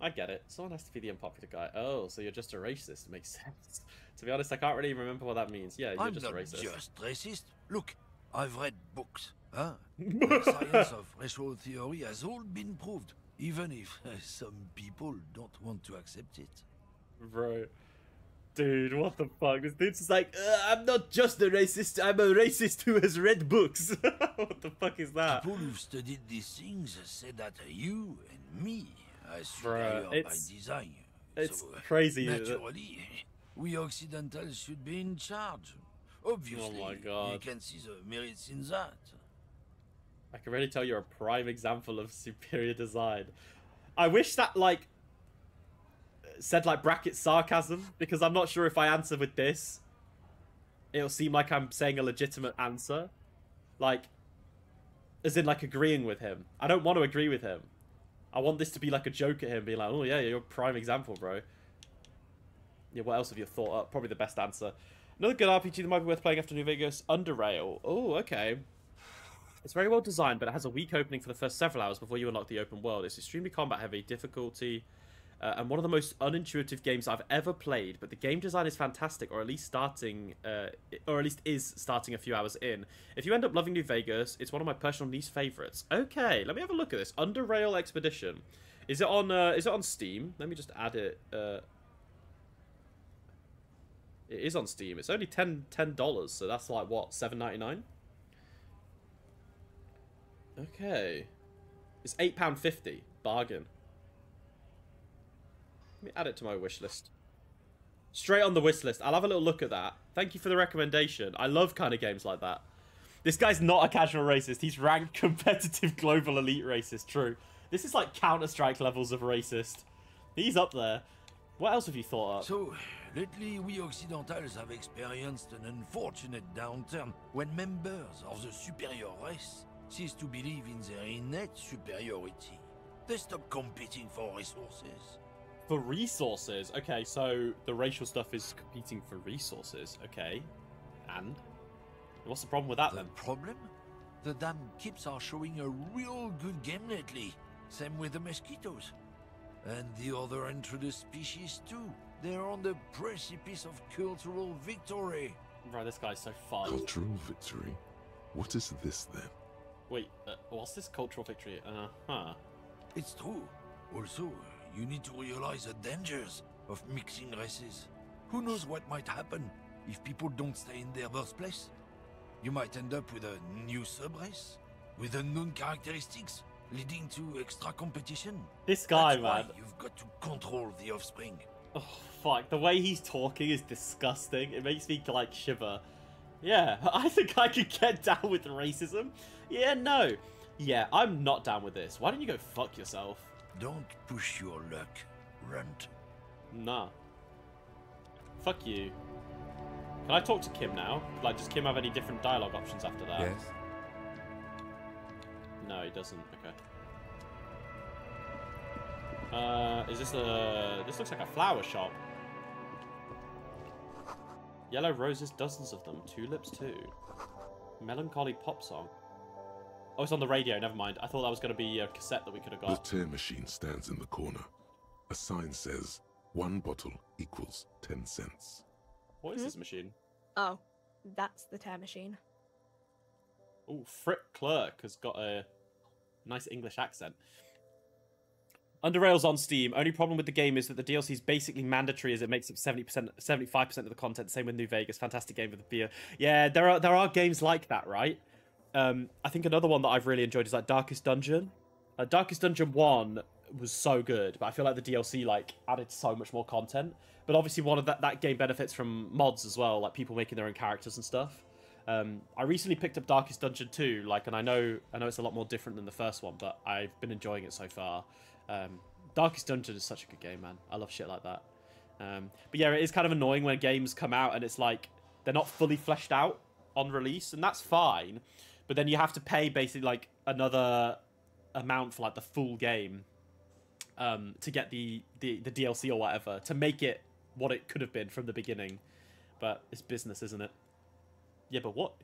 I get it. Someone has to be the unpopular guy. Oh, so you're just a racist. It makes sense. To be honest, I can't really remember what that means. Yeah, you're just a racist. I'm not just racist. Look, I've read books. Huh? The science of racial theory has all been proved, even if some people don't want to accept it. Bro. Dude, what the fuck? This dude's just like, I'm not just a racist, I'm a racist who has read books. What the fuck is that? People who've studied these things said that you and me are superior by design. It's so, crazy. Naturally, we Occidentals should be in charge. Obviously, oh my God. You can see the merits in that. I can really tell you're a prime example of superior design. I wish that, like, said, like, bracket sarcasm, because I'm not sure if I answer with this, it'll seem like I'm saying a legitimate answer. Like, as in, like, agreeing with him. I don't want to agree with him. I want this to be like a joke at him, being like, oh yeah, you're a prime example, bro. Yeah, what else have you thought up? Probably the best answer. Another good RPG that might be worth playing after New Vegas, Underrail. Oh, okay. It's very well designed, but it has a weak opening for the first several hours before you unlock the open world. It's extremely combat heavy, difficulty and one of the most unintuitive games I've ever played. But the game design is fantastic, or at least is starting a few hours in. If you end up loving New Vegas, it's one of my personal niche favorites. Okay, let me have a look at this. Under Rail Expedition. Is it on Steam? Let me just add it. It is on Steam. It's only $10, so that's like what, $7.99? Okay. It's £8.50. Bargain. Let me add it to my wish list. Straight on the wish list. I'll have a little look at that. Thank you for the recommendation. I love kind of games like that. This guy's not a casual racist. He's ranked competitive global elite racist. True. This is like Counter-Strike levels of racist. He's up there. What else have you thought up? So, lately we Occidentals have experienced an unfortunate downturn when members of the superior race cease to believe in their innate superiority. They stop competing for resources. For resources? Okay, so the racial stuff is competing for resources. Okay. And? What's the problem with that then? The problem? The damn kips are showing a real good game lately. Same with the mosquitoes. And the other introduced species too. They're on the precipice of cultural victory. Right, this guy's so fun. Cultural victory? What is this then? Wait, what's this cultural victory? Uh-huh. It's true. Also, you need to realize the dangers of mixing races. Who knows what might happen if people don't stay in their birthplace? You might end up with a new sub-race, with unknown characteristics, leading to extra competition. This guy, That's man. Why you've got to control the offspring. Oh, fuck. The way he's talking is disgusting. It makes me, like, shiver. Yeah, I think I could get down with racism. Yeah, no. Yeah, I'm not down with this. Why don't you go fuck yourself? Don't push your luck, runt. Nah. Fuck you. Can I talk to Kim now? Like, does Kim have any different dialogue options after that? Yes. No, he doesn't. Okay. Is this a... This looks like a flower shop. Yellow roses, dozens of them. Tulips too. Melancholy pop song. Oh, it's on the radio. Never mind. I thought that was going to be a cassette that we could have got. The tear machine stands in the corner. A sign says, 1 bottle equals 10 cents. What is this machine? Oh, that's the tear machine. Oh, Frick Clerk has got a nice English accent. Underrail's on Steam. Only problem with the game is that the DLC is basically mandatory as it makes up 70%, 75% of the content. Same with New Vegas. Fantastic game with the beer. Yeah, there are games like that, right? I think another one that I've really enjoyed is like Darkest Dungeon. Darkest Dungeon 1 was so good, but I feel like the DLC like added so much more content. But obviously one of that game benefits from mods as well, like people making their own characters and stuff. I recently picked up Darkest Dungeon 2, like, and I know it's a lot more different than the first one, but I've been enjoying it so far. Darkest Dungeon is such a good game, man. I love shit like that. But yeah, it is kind of annoying when games come out and it's like they're not fully fleshed out on release, and that's fine. But then you have to pay basically like another amount for like the full game to get the DLC or whatever to make it what it could have been from the beginning. But it's business, isn't it? Yeah, but what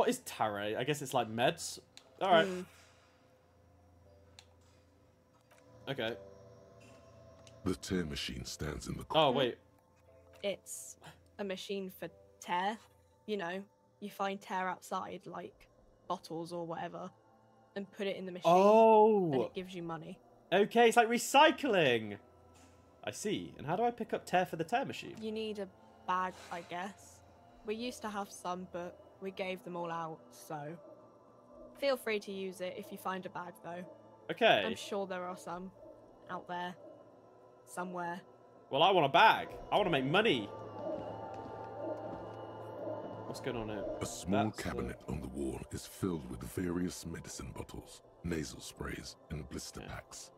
is Tare? I guess it's like meds. All right. Okay. The tear machine stands in the corner. Oh, wait. It's a machine for tear. You know, you find tear outside, like bottles or whatever, and put it in the machine. Oh! And it gives you money. Okay, it's like recycling. I see. And how do I pick up tear for the tear machine? You need a bag, I guess. We used to have some, but we gave them all out, so... Feel free to use it if you find a bag, though. Okay. I'm sure there are some out there. Somewhere. Well, I want a bag. I want to make money. What's going on here? A small cabinet on the wall is filled with various medicine bottles, nasal sprays, and blister packs.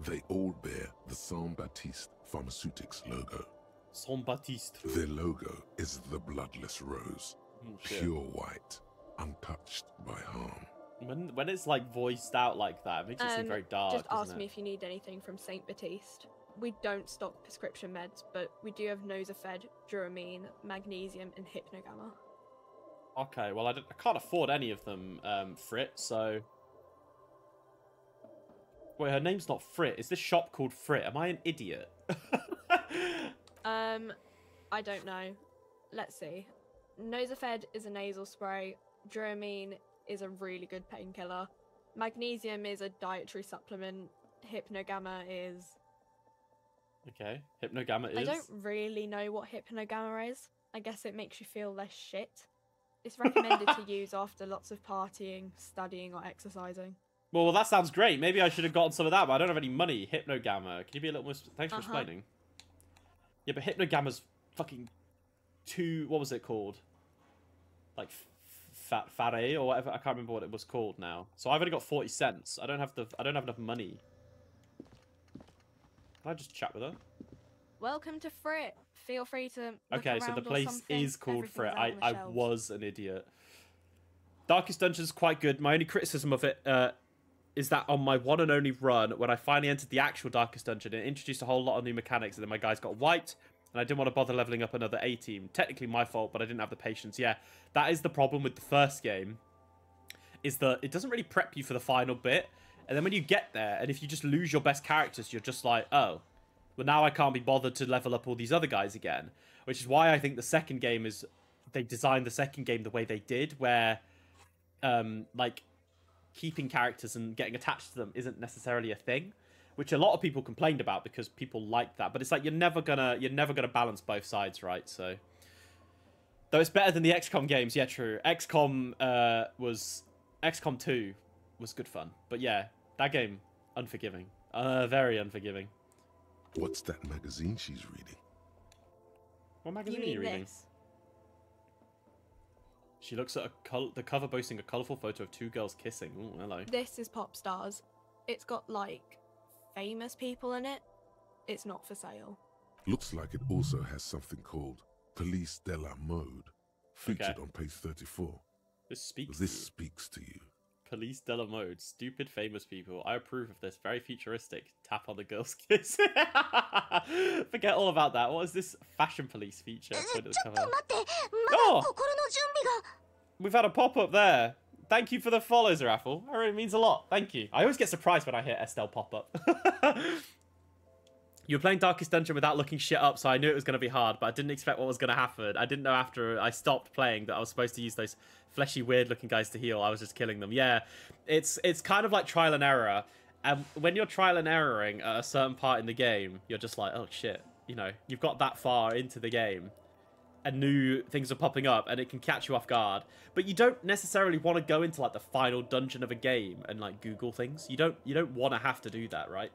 They all bear the Saint Baptiste Pharmaceutics logo. Saint Baptiste. Their logo is the bloodless rose, pure white, untouched by harm. When it's like voiced out like that, it makes it seem very dark. Just ask doesn't me it? if you need anything from Saint Baptiste. We don't stock prescription meds, but we do have Nosafed, Duramine, Magnesium, and Hypnogamma. Okay, well, I can't afford any of them, Fritz, so... Wait, her name's not Frit. Is this shop called Frit? Am I an idiot? I don't know. Let's see. Nosafed is a nasal spray. Dramamine is a really good painkiller. Magnesium is a dietary supplement. Hypnogamma is... Okay, Hypnogamma is... I don't really know what Hypnogamma is. I guess it makes you feel less shit. It's recommended to use after lots of partying, studying, or exercising. Well, that sounds great. Maybe I should have gotten some of that, but I don't have any money. Hypnogamma. Can you be a little more... Thanks for explaining. Yeah, but Hypnogamma's fucking what was it called? Like Fare or whatever. I can't remember what it was called now. So I've only got 40 cents. I don't have enough money. Can I just chat with her? Welcome to Frit. Feel free to look Okay, so the place is called Frit. I was an idiot. Darkest Dungeon's quite good. My only criticism of it is that on my one and only run, when I finally entered the actual Darkest Dungeon, it introduced a whole lot of new mechanics, and then my guys got wiped, and I didn't want to bother leveling up another A-team. Technically my fault, but I didn't have the patience. Yeah, that is the problem with the first game, is that it doesn't really prep you for the final bit, and then when you get there, and if you just lose your best characters, you're just like, oh, well now I can't be bothered to level up all these other guys again. Which is why I think the second game is... They designed the second game the way they did, where, like... keeping characters and getting attached to them isn't necessarily a thing, which a lot of people complained about because people like that. But it's like you're never gonna balance both sides, right? So, though it's better than the XCOM games, yeah, true. XCOM 2 was good fun, but yeah, that game unforgiving, very unforgiving. What's that magazine she's reading? What magazine are you reading? This? She looks at the cover boasting a colourful photo of two girls kissing. Ooh, hello. This is Pop Stars. It's got, like, famous people in it. It's not for sale. Looks like it also has something called Police de la Mode, featured on page 34. This speaks to you. Police de la Mode. Stupid famous people. I approve of this. Very futuristic. Tap on the girl's kiss. Forget all about that. What is this fashion police feature? Oh! We've had a pop-up there. Thank you for the follow, Zeraffle. That really means a lot. Thank you. I always get surprised when I hear Estelle pop up. You were playing Darkest Dungeon without looking shit up, so I knew it was going to be hard, but I didn't expect what was going to happen. I didn't know after I stopped playing that I was supposed to use those fleshy, weird-looking guys to heal. I was just killing them. Yeah, it's kind of like trial and error. And when you're trial and erroring at a certain part in the game, you're just like, oh, shit. You know, you've got that far into the game, and new things are popping up, and it can catch you off guard. But you don't necessarily want to go into, like, the final dungeon of a game and, like, Google things. You don't want to have to do that, right?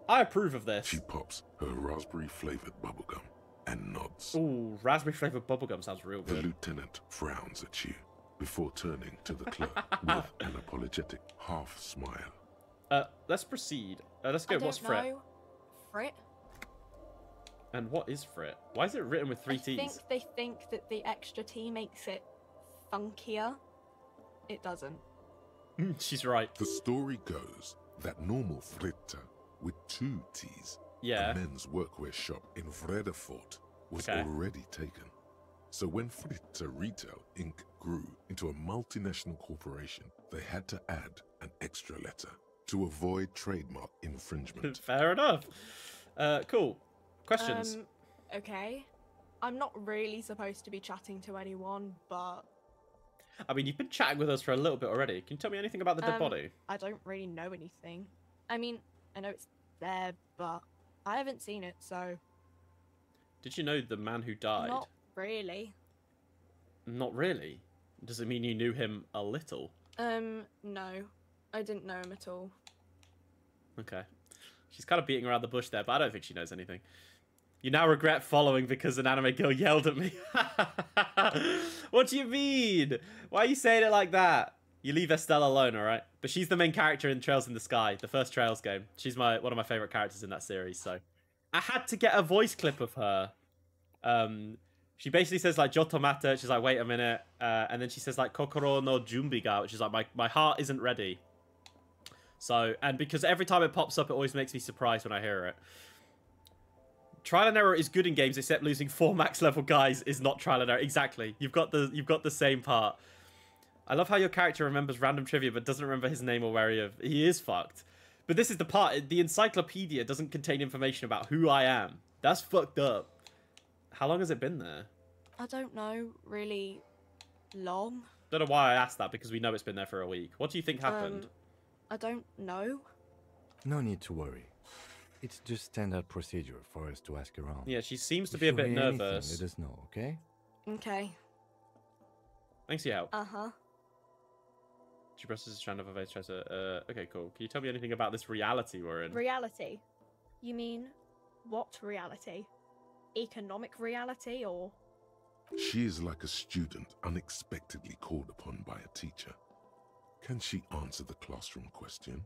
I approve of this. She pops her raspberry-flavored bubblegum and nods. Ooh, raspberry-flavored bubblegum sounds real good. The lieutenant frowns at you before turning to the clerk with an apologetic half-smile. Let's proceed. Let's go. What's Frit? Frit? And what is Frit? Why is it written with 3 T's? I think they think that the extra T makes it funkier. It doesn't. She's right. The story goes that normal Fritta with 2 T's, a men's workwear shop in Vredefort, was already taken. So when Fritta Retail Inc. grew into a multinational corporation, they had to add an extra letter to avoid trademark infringement. Fair enough. Cool. Questions? Okay. I'm not really supposed to be chatting to anyone, but... I mean, you've been chatting with us for a little bit already. Can you tell me anything about the dead body? I don't really know anything. I mean, I know it's there, but I haven't seen it, so... Did you know the man who died? Not really. Not really? Does it mean you knew him a little? No. I didn't know him at all. Okay. She's kind of beating around the bush there, but I don't think she knows anything. You now regret following because an anime girl yelled at me. What do you mean? Why are you saying it like that? You leave Estelle alone, alright? But she's the main character in Trails in the Sky, the first Trails game. She's one of my favourite characters in that series, so... I had to get a voice clip of her. She basically says, like, Jotomata, she's like, wait a minute. And then she says, like, Kokoro no junbi ga, which is like, my heart isn't ready. So, and because every time it pops up, it always makes me surprised when I hear it. Trial and error is good in games, except losing 4 max level guys is not trial and error. Exactly. You've got the same part. I love how your character remembers random trivia but doesn't remember his name or where he is fucked. But this is the part, the encyclopedia doesn't contain information about who I am. That's fucked up. How long has it been there? I don't know, really long. Don't know why I asked that, because we know it's been there for a week. What do you think happened? I don't know. No need to worry. It's just standard procedure for us to ask around. Yeah, she seems to be a bit nervous. Let us know, okay? Okay. Thanks for your help. Uh-huh. She presses a strand of her face, tries to... okay, cool. Can you tell me anything about this reality we're in? Reality? You mean, what reality? Economic reality, or...? She is like a student unexpectedly called upon by a teacher. Can she answer the classroom question?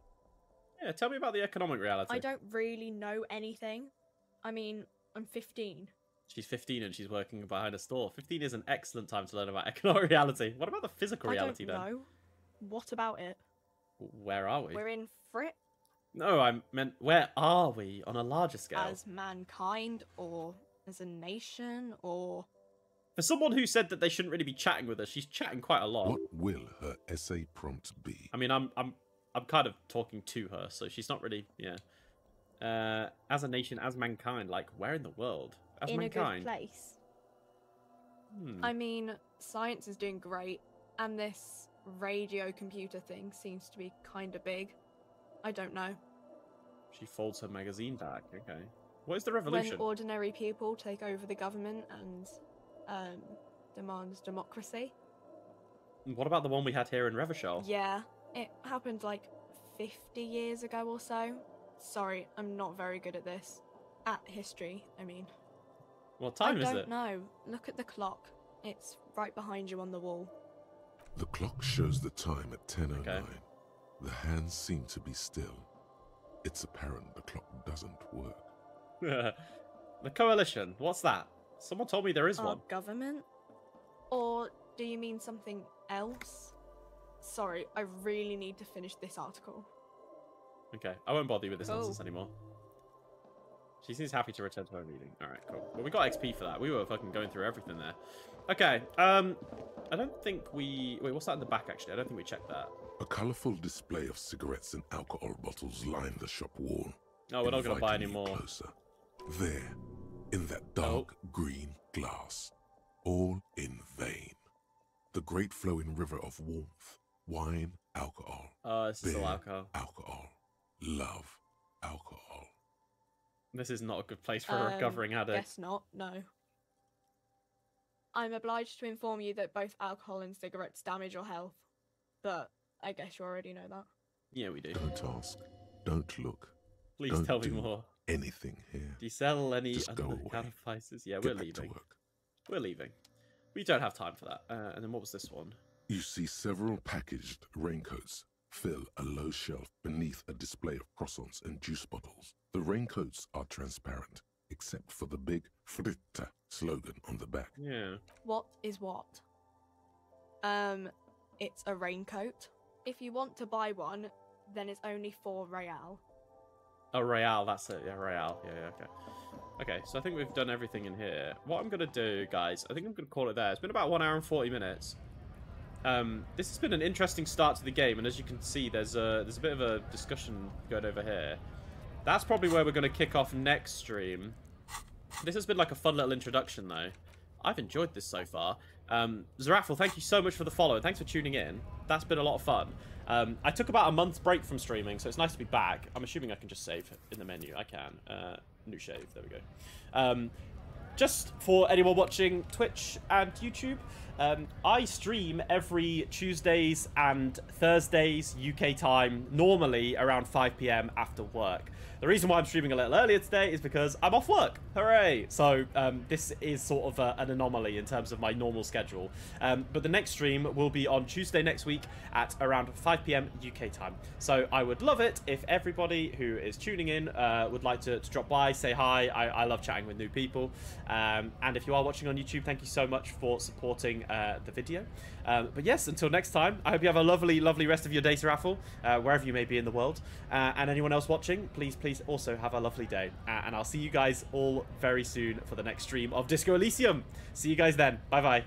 Yeah, tell me about the economic reality. I don't really know anything. I mean, I'm 15. She's 15 and she's working behind a store. 15 is an excellent time to learn about economic reality. What about the physical reality then? I don't know. What about it? Where are we? We're in Frit. No, I meant where are we on a larger scale? As mankind, or as a nation, or... For someone who said that they shouldn't really be chatting with us, she's chatting quite a lot. What will her essay prompt be? I mean, I'm kind of talking to her, so she's not really, yeah. As a nation, as mankind, like, where in the world? As in mankind. a good place. I mean, science is doing great, and this radio computer thing seems to be kind of big. I don't know. She folds her magazine back, okay. What is the revolution? When ordinary people take over the government and demands democracy. What about the one we had here in Revachol? Yeah, it happened like 50 years ago or so. Sorry, I'm not very good at this. At history, I mean. What time is it? I don't know. Look at the clock. It's right behind you on the wall. The clock shows the time at 10:09. Okay. The hands seem to be still. It's apparent the clock doesn't work. The coalition, what's that? Someone told me there is Our one. government? Or do you mean something else? Sorry, I really need to finish this article. Okay, I won't bother you with this Cool. nonsense anymore. She seems happy to return to her reading. Alright, cool. Well, we got XP for that. We were fucking going through everything there. Okay, I don't think we... Wait, what's that in the back, actually? I don't think we checked that. A colourful display of cigarettes and alcohol bottles line the shop wall. Oh, we're not going to buy inviting any you more. Closer. There, in that dark green glass. All in vain. The great flowing river of warmth, wine, alcohol. Oh, this is beer, all alcohol. Alcohol. Love. Alcohol. This is not a good place for a recovering addict. Guess not, no. I'm obliged to inform you that both alcohol and cigarettes damage your health. But I guess you already know that. Yeah, we do. Don't ask. Don't look. Please Don't tell me do more. anything here. Do you sell any Just go other away. kind of prices? Yeah, Get we're back to leaving. work. We're leaving. We don't have time for that. And then what was this one? You see several packaged raincoats fill a low shelf beneath a display of croissants and juice bottles. The raincoats are transparent, except for the big Fritta slogan on the back. Yeah. What is what? It's a raincoat. If you want to buy one, then it's only 4 real. Oh, Real, that's it. Yeah, Real. Yeah, okay. Okay, so I think we've done everything in here. What I'm going to do, guys, I think I'm going to call it there. It's been about 1 hour and 40 minutes. This has been an interesting start to the game, and as you can see, there's a bit of a discussion going over here. That's probably where we're going to kick off next stream. This has been like a fun little introduction, though. I've enjoyed this so far. Zaraffle, thank you so much for the follow, and thanks for tuning in. That's been a lot of fun. I took about a month's break from streaming, so it's nice to be back. I'm assuming I can just save in the menu. I can. New shave. There we go. Just for anyone watching Twitch and YouTube, I stream every Tuesdays and Thursdays UK time, normally around 5 PM after work. The reason why I'm streaming a little earlier today is because I'm off work. Hooray! So this is sort of an anomaly in terms of my normal schedule. But the next stream will be on Tuesday next week at around 5 PM UK time. So I would love it if everybody who is tuning in would like to drop by, say hi. I love chatting with new people. And if you are watching on YouTube, thank you so much for supporting the video. But yes, until next time, I hope you have a lovely, lovely rest of your day, Raffle, wherever you may be in the world. And anyone else watching, please also have a lovely day. And I'll see you guys all very soon for the next stream of Disco Elysium. See you guys then. Bye-bye.